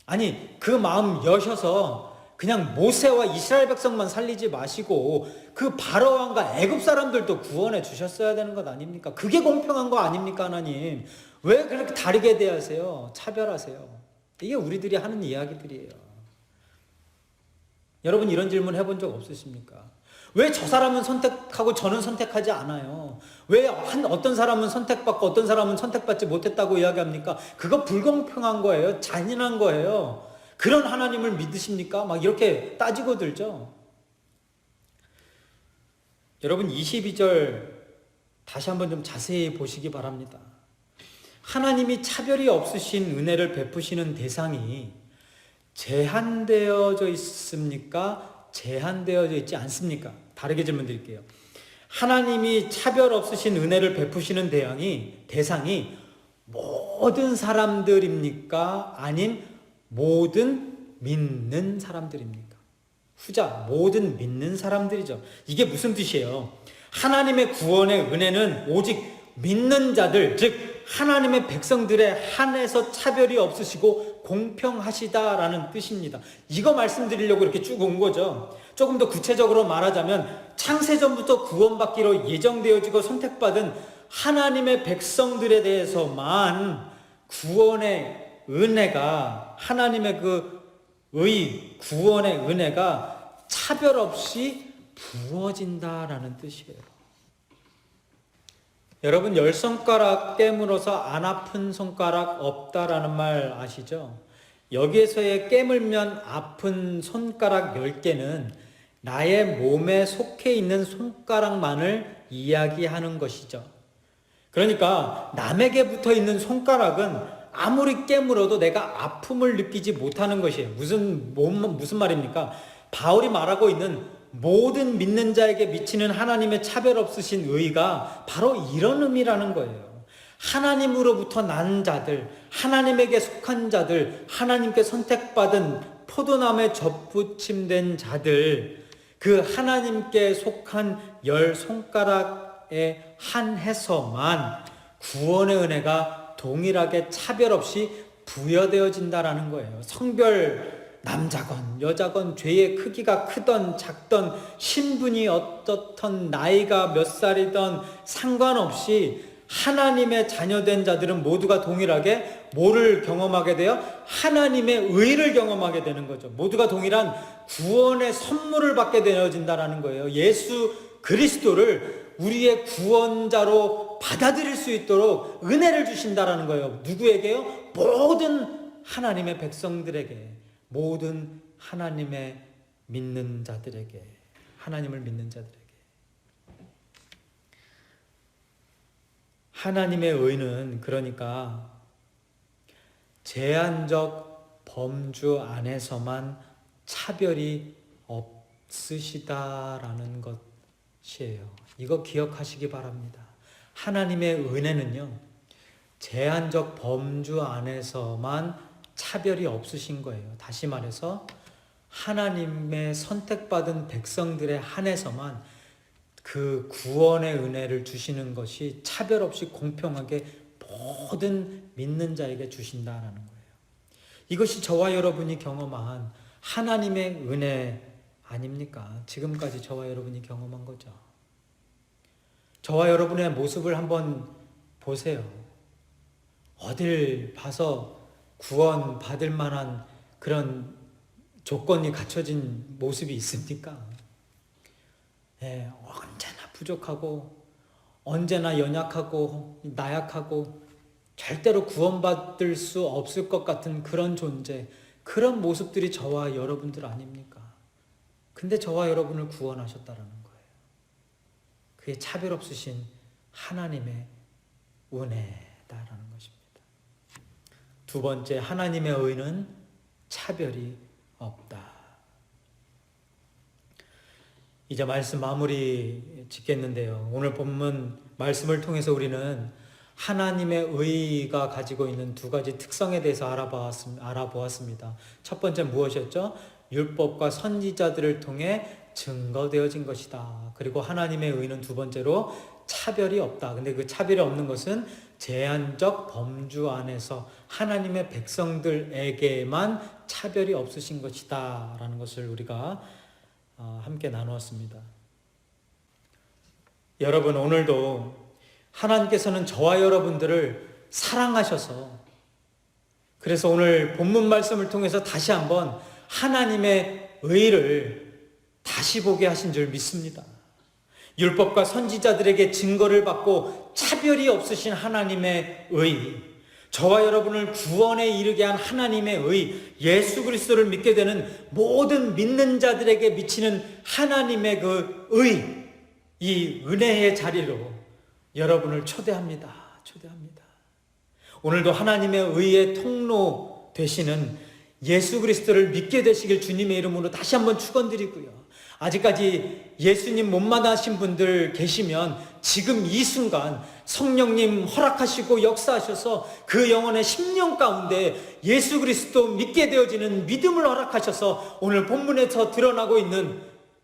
아니 그 마음 여셔서 그냥 모세와 이스라엘 백성만 살리지 마시고 그 바로 왕과 애굽 사람들도 구원해 주셨어야 되는 것 아닙니까? 그게 공평한 거 아닙니까? 하나님 왜 그렇게 다르게 대하세요? 차별하세요? 이게 우리들이 하는 이야기들이에요. 여러분 이런 질문 해본 적 없으십니까? 왜 저 사람은 선택하고 저는 선택하지 않아요? 왜 어떤 사람은 선택받고 어떤 사람은 선택받지 못했다고 이야기합니까? 그거 불공평한 거예요. 잔인한 거예요. 그런 하나님을 믿으십니까? 막 이렇게 따지고 들죠. 여러분 22절 다시 한번 좀 자세히 보시기 바랍니다. 하나님이 차별이 없으신 은혜를 베푸시는 대상이 제한되어져 있습니까? 제한되어져 있지 않습니까? 다르게 질문 드릴게요. 하나님이 차별 없으신 은혜를 베푸시는 대상이 모든 사람들입니까? 아님 모든 믿는 사람들입니까? 후자, 모든 믿는 사람들이죠. 이게 무슨 뜻이에요? 하나님의 구원의 은혜는 오직 믿는 자들, 즉 하나님의 백성들에 한해서 차별이 없으시고 공평하시다라는 뜻입니다. 이거 말씀드리려고 이렇게 쭉 온 거죠. 조금 더 구체적으로 말하자면 창세전부터 구원받기로 예정되어지고 선택받은 하나님의 백성들에 대해서만 구원의 은혜가 하나님의 구원의 은혜가 차별 없이 부어진다라는 뜻이에요. 여러분 10손가락 깨물어서 안 아픈 손가락 없다라는 말 아시죠? 여기에서의 깨물면 아픈 손가락 10개는 나의 몸에 속해 있는 손가락만을 이야기하는 것이죠. 그러니까 남에게 붙어 있는 손가락은 아무리 깨물어도 내가 아픔을 느끼지 못하는 것이에요. 무슨 말입니까? 바울이 말하고 있는 모든 믿는 자에게 미치는 하나님의 차별 없으신 의가 바로 이런 의미라는 거예요. 하나님으로부터 난 자들, 하나님에게 속한 자들, 하나님께 선택받은 포도나무에 접붙임된 자들, 그 하나님께 속한 10손가락에 한해서만 구원의 은혜가 동일하게 차별 없이 부여되어진다라는 거예요. 성별 남자건 여자건 죄의 크기가 크던 작던 신분이 어떻던 나이가 몇 살이던 상관없이 하나님의 자녀된 자들은 모두가 동일하게 뭐를 경험하게 돼요? 하나님의 의를 경험하게 되는 거죠. 모두가 동일한 구원의 선물을 받게 되어진다는 거예요. 예수 그리스도를 우리의 구원자로 받아들일 수 있도록 은혜를 주신다는 거예요. 누구에게요? 모든 하나님의 백성들에게, 모든 하나님의 믿는 자들에게, 하나님을 믿는 자들에게. 하나님의 의는 그러니까 제한적 범주 안에서만 차별이 없으시다라는 것이에요. 이거 기억하시기 바랍니다. 하나님의 은혜는요, 제한적 범주 안에서만 차별이 없으신 거예요. 다시 말해서 하나님의 선택받은 백성들에 한해서만 그 구원의 은혜를 주시는 것이 차별 없이 공평하게 모든 믿는 자에게 주신다라는 거예요. 이것이 저와 여러분이 경험한 하나님의 은혜 아닙니까? 지금까지 저와 여러분이 경험한 거죠. 저와 여러분의 모습을 한번 보세요. 어딜 봐서 구원 받을 만한 그런 조건이 갖춰진 모습이 있습니까? 네, 언제나 부족하고 언제나 연약하고 나약하고 절대로 구원받을 수 없을 것 같은 그런 존재, 그런 모습들이 저와 여러분들 아닙니까? 근데 저와 여러분을 구원하셨다라는 거예요. 그게 차별 없으신 하나님의 은혜다라는 것입니다. 두 번째, 하나님의 의는 차별이 없다. 이제 말씀 마무리 짓겠는데요. 오늘 본문 말씀을 통해서 우리는 하나님의 의가 가지고 있는 두 가지 특성에 대해서 알아보았습니다. 첫 번째 무엇이었죠? 율법과 선지자들을 통해 증거되어진 것이다. 그리고 하나님의 의는 두 번째로 차별이 없다. 근데 그 차별이 없는 것은 제한적 범주 안에서 하나님의 백성들에게만 차별이 없으신 것이다 라는 것을 우리가 함께 나누었습니다. 여러분, 오늘도 하나님께서는 저와 여러분들을 사랑하셔서, 그래서 오늘 본문 말씀을 통해서 다시 한번 하나님의 의를 다시 보게 하신 줄 믿습니다. 율법과 선지자들에게 증거를 받고 차별이 없으신 하나님의 의, 저와 여러분을 구원에 이르게 한 하나님의 의, 예수 그리스도를 믿게 되는 모든 믿는 자들에게 미치는 하나님의 그 의, 이 은혜의 자리로 여러분을 초대합니다. 오늘도 하나님의 의의 통로 되시는 예수 그리스도를 믿게 되시길 주님의 이름으로 다시 한번 축원드리고요. 아직까지 예수님 못 만나신 분들 계시면 지금 이 순간 성령님 허락하시고 역사하셔서 그 영혼의 심령 가운데 예수 그리스도 믿게 되어지는 믿음을 허락하셔서 오늘 본문에서 드러나고 있는,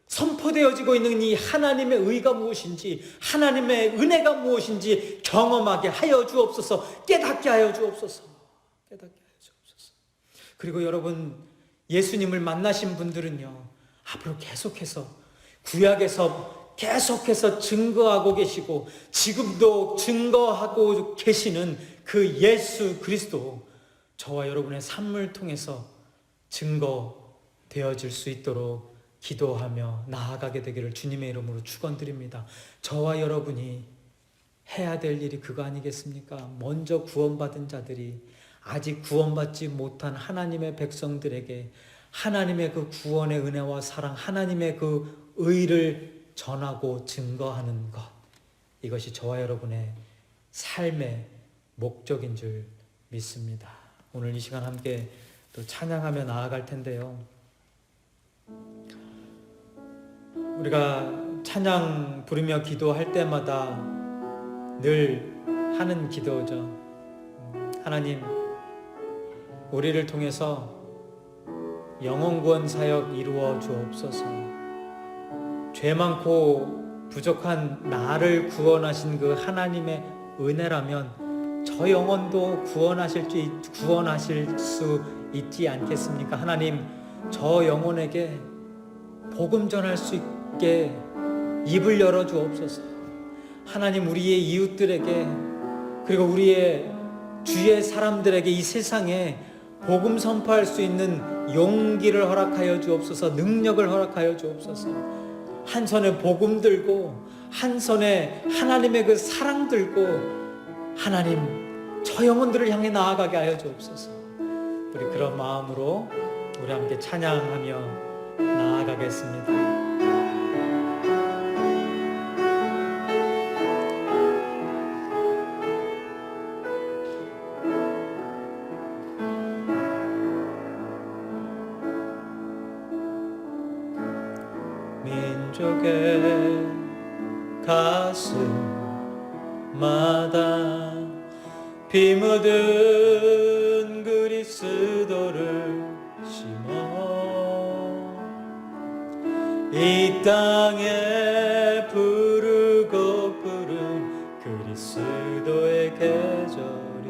선포되어지고 있는 이 하나님의 의가 무엇인지, 하나님의 은혜가 무엇인지 경험하게 하여 주옵소서. 깨닫게 하여 주옵소서. 그리고 여러분, 예수님을 만나신 분들은요, 앞으로 계속해서 구약에서 계속해서 증거하고 계시고 지금도 증거하고 계시는 그 예수 그리스도, 저와 여러분의 삶을 통해서 증거되어질 수 있도록 기도하며 나아가게 되기를 주님의 이름으로 축원드립니다. 저와 여러분이 해야 될 일이 그거 아니겠습니까? 먼저 구원받은 자들이 아직 구원받지 못한 하나님의 백성들에게 하나님의 그 구원의 은혜와 사랑, 하나님의 그 의를 전하고 증거하는 것, 이것이 저와 여러분의 삶의 목적인 줄 믿습니다. 오늘 이 시간 함께 또 찬양하며 나아갈 텐데요, 우리가 찬양 부르며 기도할 때마다 늘 하는 기도죠. 하나님, 우리를 통해서 영혼구원 사역 이루어 주옵소서. 죄 많고 부족한 나를 구원하신 그 하나님의 은혜라면 저 영혼도 구원하실 수 있지 않겠습니까? 하나님, 저 영혼에게 복음 전할 수 있게 입을 열어 주옵소서. 하나님, 우리의 이웃들에게, 그리고 우리의 주위의 사람들에게 이 세상에 복음 선포할 수 있는 용기를 허락하여 주옵소서. 능력을 허락하여 주옵소서. 한 손에 복음 들고 한 손에 하나님의 그 사랑 들고 하나님, 저 영혼들을 향해 나아가게 하여 주옵소서. 우리 그런 마음으로 우리 함께 찬양하며 나아가겠습니다. 민족의 가슴마다 피 묻은 그리스도를 심어 이 땅에 부르고 부른 그리스도의 계절이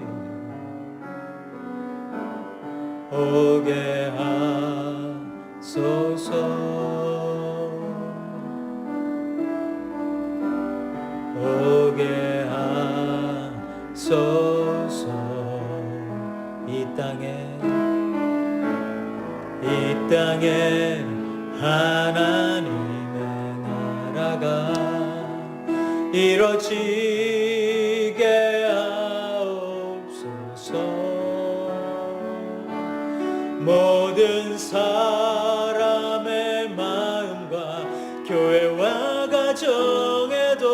오게 하소서. 오게 하소서. 이 땅에 하나님의 나라가 이루어지게 하옵소서. 모든 사람의 마음과 교회와 가정에도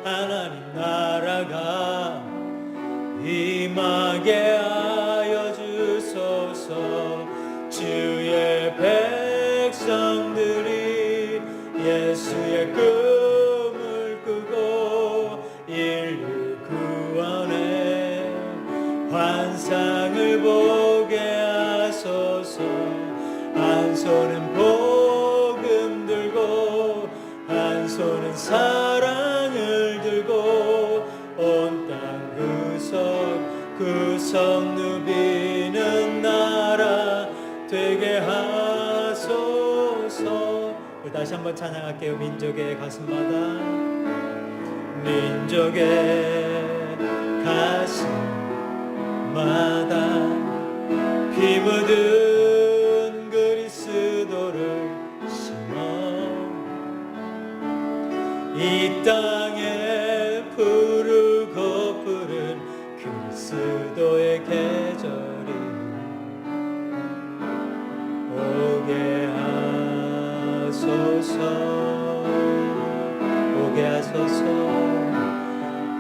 하나님 나라가 임하게 하옵소서. 손은 복음 들고 한 손은 사랑을 들고 온 땅 구석 누비는 나라 되게 하소서. 우리 다시 한번 찬양할게요. 민족의 가슴마다, 민족의 가슴마다 피 묻은 그리스도를 심어 이 땅에 푸르고 푸른 그리스도의 계절이 오게 하소서. 오게 하소서.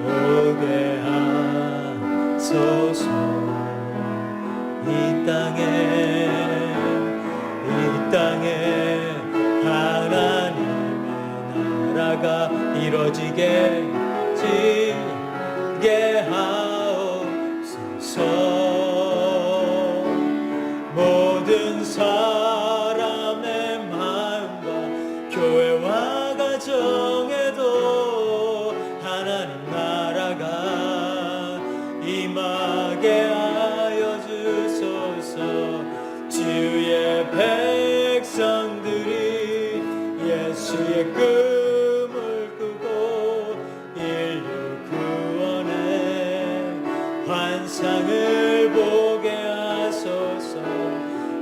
오게 하소서. 이 땅에 하나님의 나라가 이루어지게 하옵소서. 모든 사람의 마음과 교회와 가정에도 하나님 나라가 임하게 하여 주소서. 주의 백성들이 예수의 꿈을 꾸고 인류 구원의 환상을 보게 하소서.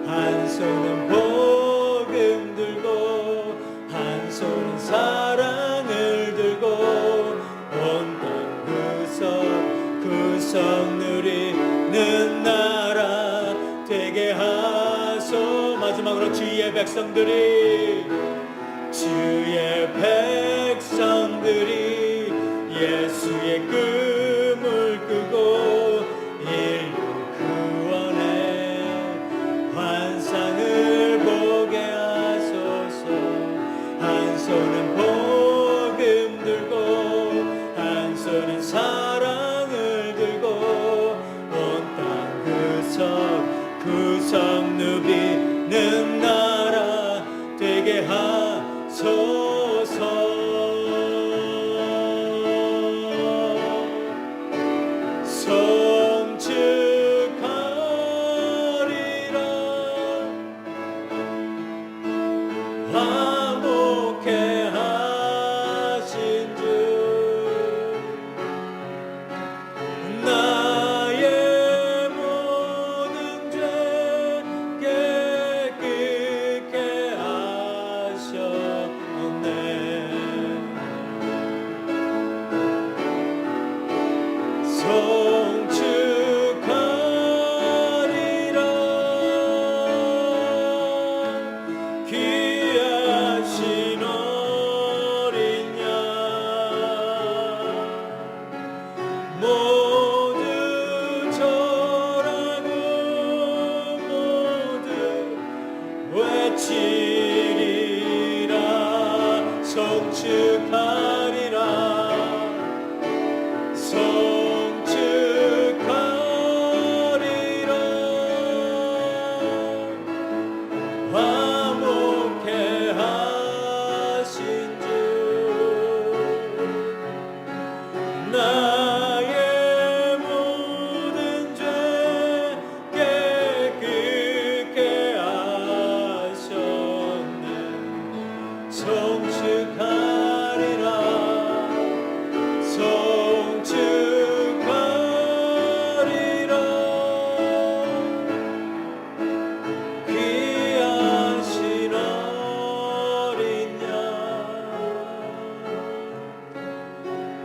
한 손은 복음 들고 한 손은 사랑을 들고 온 땅 구석 누리는 나라 되게 하소. 마지막으로 주의 백성들이 예수의 꿈을 꾸고 인류 구원의 환상을 보게 하소서. 한 손은 복음 들고 한 손은 사랑을 들고 온 땅 구석 누비는 나라 되게 하소서. 성축하리라. 화목해 하신 주 나의 모든 죄 깨끗게 하셨네. 성축하리라. 귀하신 어린 양 모두 절하고 모두 외치리라. 성축하리라. 화목해 하신 주 나의 모든 죄 깨끗게 하셨네. 성축하리라. 성축하리라. 귀하신 어린 양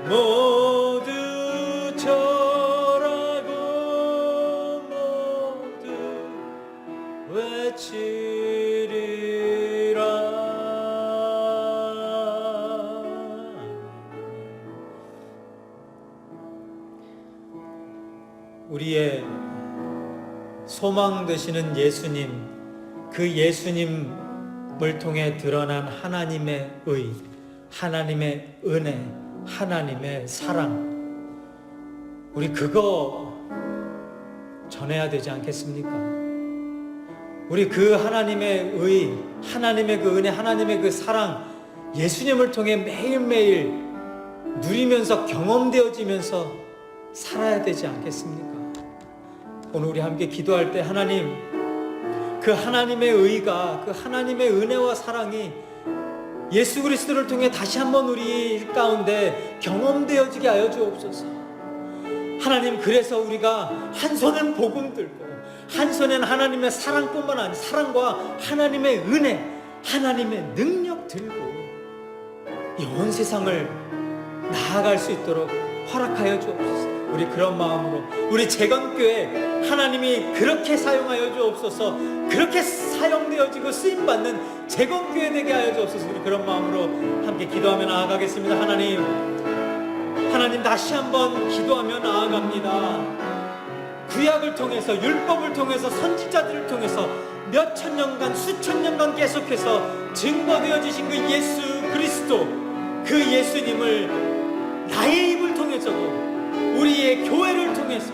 모두 절하고 모두 외치리라. 우리의 소망 되시는 예수님, 그 예수님을 통해 드러난 하나님의 의, 하나님의 은혜, 하나님의 사랑, 우리 그거 전해야 되지 않겠습니까? 우리 그 하나님의 의, 하나님의 그 은혜, 하나님의 그 사랑, 예수님을 통해 매일매일 누리면서 경험되어지면서 살아야 되지 않겠습니까? 오늘 우리 함께 기도할 때 하나님, 그 하나님의 의가, 그 하나님의 은혜와 사랑이 예수 그리스도를 통해 다시 한번 우리 일 가운데 경험되어지게 하여 주옵소서. 하나님, 그래서 우리가 한 손은 복음 들고 한 손에는 하나님의 사랑뿐만 아니라 사랑과 하나님의 은혜, 하나님의 능력 들고 이 온 세상을 나아갈 수 있도록 허락하여 주옵소서. 우리 그런 마음으로 우리 재건교회 하나님이 그렇게 사용하여 주옵소서. 그렇게 사용되어지고 쓰임받는 재건교회 되게 하여 주옵소서. 우리 그런 마음으로 함께 기도하며 나아가겠습니다. 하나님 다시 한번 기도하며 나아갑니다. 구약을 통해서, 율법을 통해서, 선지자들을 통해서 몇천 년간, 수천 년간 계속해서 증거되어 주신 그 예수 그리스도, 그 예수님을 나의 입을 통해서도, 우리의 교회를 통해서,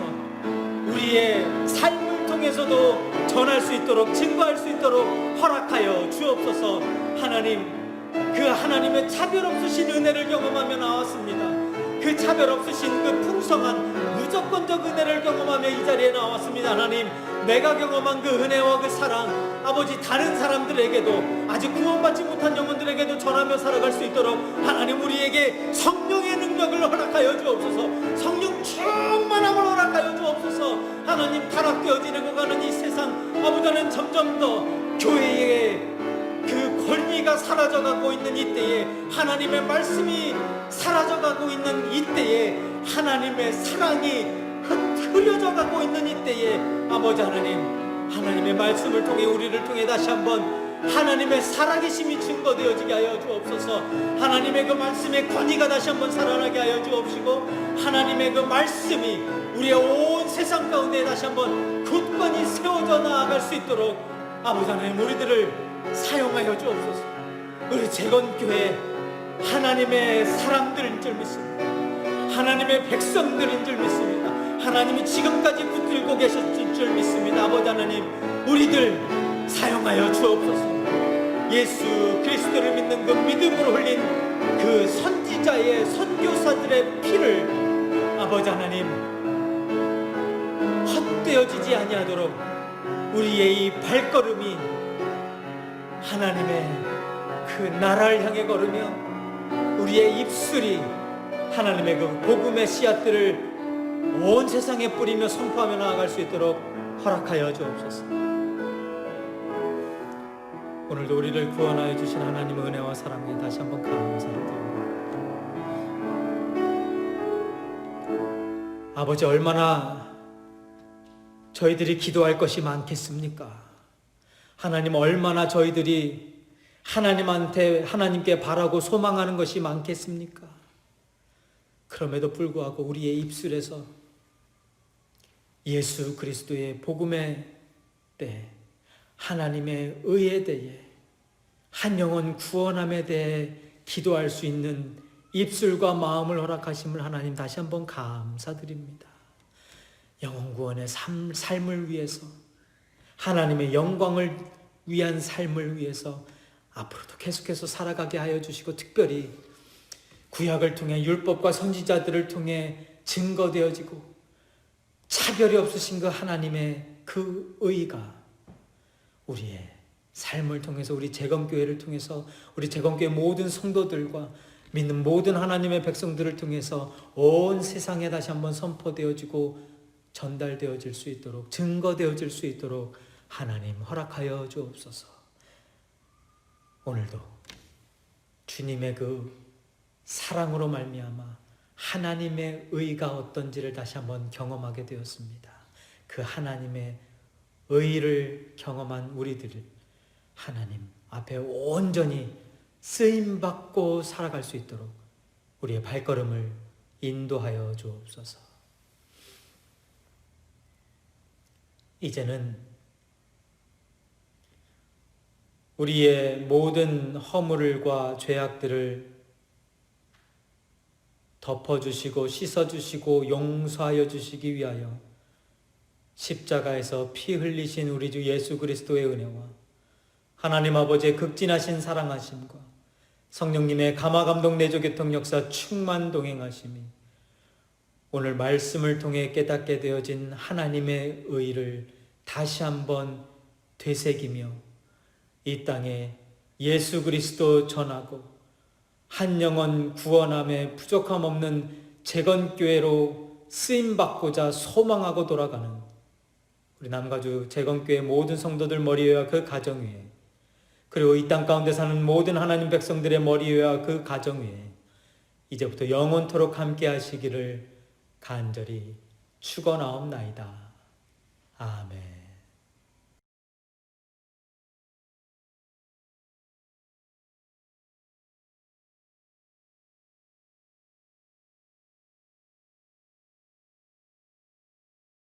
우리의 삶을 통해서도 전할 수 있도록, 증거할 수 있도록 허락하여 주옵소서. 하나님, 그 하나님의 차별 없으신 은혜를 경험하며 나왔습니다. 그 차별 없으신 그 풍성한 무조건적 은혜를 경험하며 이 자리에 나왔습니다. 하나님, 내가 경험한 그 은혜와 그 사랑, 아버지, 다른 사람들에게도, 아직 구원받지 못한 영혼들에게도 전하며 살아갈 수 있도록 하나님, 우리에게 성령의 능력을 허락하여 주옵소서. 성령 충만함을 허락하여 주옵소서. 하나님, 타락되어지고 가는 이 세상, 아버지는 점점 더 교회의 그 권위가 사라져가고 있는 이때에, 하나님의 말씀이 사라져가고 있는 이때에, 하나님의 사랑이 흐려져가고 있는 이때에, 아버지 하나님, 하나님의 말씀을 통해, 우리를 통해 다시 한번 하나님의 살아계심이 증거되어지게 하여 주옵소서. 하나님의 그 말씀의 권위가 다시 한번 살아나게 하여 주옵시고, 하나님의 그 말씀이 우리의 온 세상 가운데 다시 한번 굳건히 세워져 나아갈 수 있도록 아버지 하나님, 우리들을 사용하여 주옵소서. 우리 재건교회 하나님의 사람들인 줄 믿습니다. 하나님의 백성들인 줄 믿습니다. 하나님이 지금까지 붙들고 계셨을 줄 믿습니다. 아버지 하나님, 우리들 사용하여 주옵소서. 예수 그리스도를 믿는 그 믿음으로 흘린 그 선지자의, 선교사들의 피를 아버지 하나님 헛되어지지 아니하도록 우리의 이 발걸음이 하나님의 그 나라를 향해 걸으며 우리의 입술이 하나님의 그 복음의 씨앗들을 온 세상에 뿌리며 선포하며 나아갈 수 있도록 허락하여 주옵소서. 오늘도 우리를 구원하여 주신 하나님의 은혜와 사랑에 다시 한번 감사를 드립니다. 아버지, 얼마나 저희들이 기도할 것이 많겠습니까? 하나님, 얼마나 저희들이 하나님께 바라고 소망하는 것이 많겠습니까? 그럼에도 불구하고 우리의 입술에서 예수 그리스도의 복음의 때, 하나님의 의에 대해, 한 영혼 구원함에 대해 기도할 수 있는 입술과 마음을 허락하심을 하나님 다시 한번 감사드립니다. 영혼 구원의 삶을 위해서, 하나님의 영광을 위한 삶을 위해서 앞으로도 계속해서 살아가게 하여 주시고, 특별히 구약을 통해, 율법과 선지자들을 통해 증거되어지고 차별이 없으신 그 하나님의 그 의가 우리의 삶을 통해서, 우리 재건교회를 통해서, 우리 재건교회 모든 성도들과 믿는 모든 하나님의 백성들을 통해서 온 세상에 다시 한번 선포되어지고 전달되어질 수 있도록, 증거되어질 수 있도록 하나님 허락하여 주옵소서. 오늘도 주님의 그 사랑으로 말미암아 하나님의 의가 어떤지를 다시 한번 경험하게 되었습니다. 그 하나님의 의를 경험한 우리들을 하나님 앞에 온전히 쓰임받고 살아갈 수 있도록 우리의 발걸음을 인도하여 주옵소서. 이제는 우리의 모든 허물과 죄악들을 덮어주시고 씻어주시고 용서하여 주시기 위하여 십자가에서 피 흘리신 우리 주 예수 그리스도의 은혜와 하나님 아버지의 극진하신 사랑하심과 성령님의 감화감동 내조 교통 역사 충만 동행하심이 오늘 말씀을 통해 깨닫게 되어진 하나님의 의를 다시 한번 되새기며 이 땅에 예수 그리스도 전하고 한 영혼 구원함에 부족함 없는 재건교회로 쓰임받고자 소망하고 돌아가는 우리 남가주 재건교회 모든 성도들 머리 위와 그 가정 위에, 그리고 이 땅 가운데 사는 모든 하나님 백성들의 머리 위와 그 가정 위에 이제부터 영원토록 함께 하시기를 간절히 축원하옵나이다. 아멘.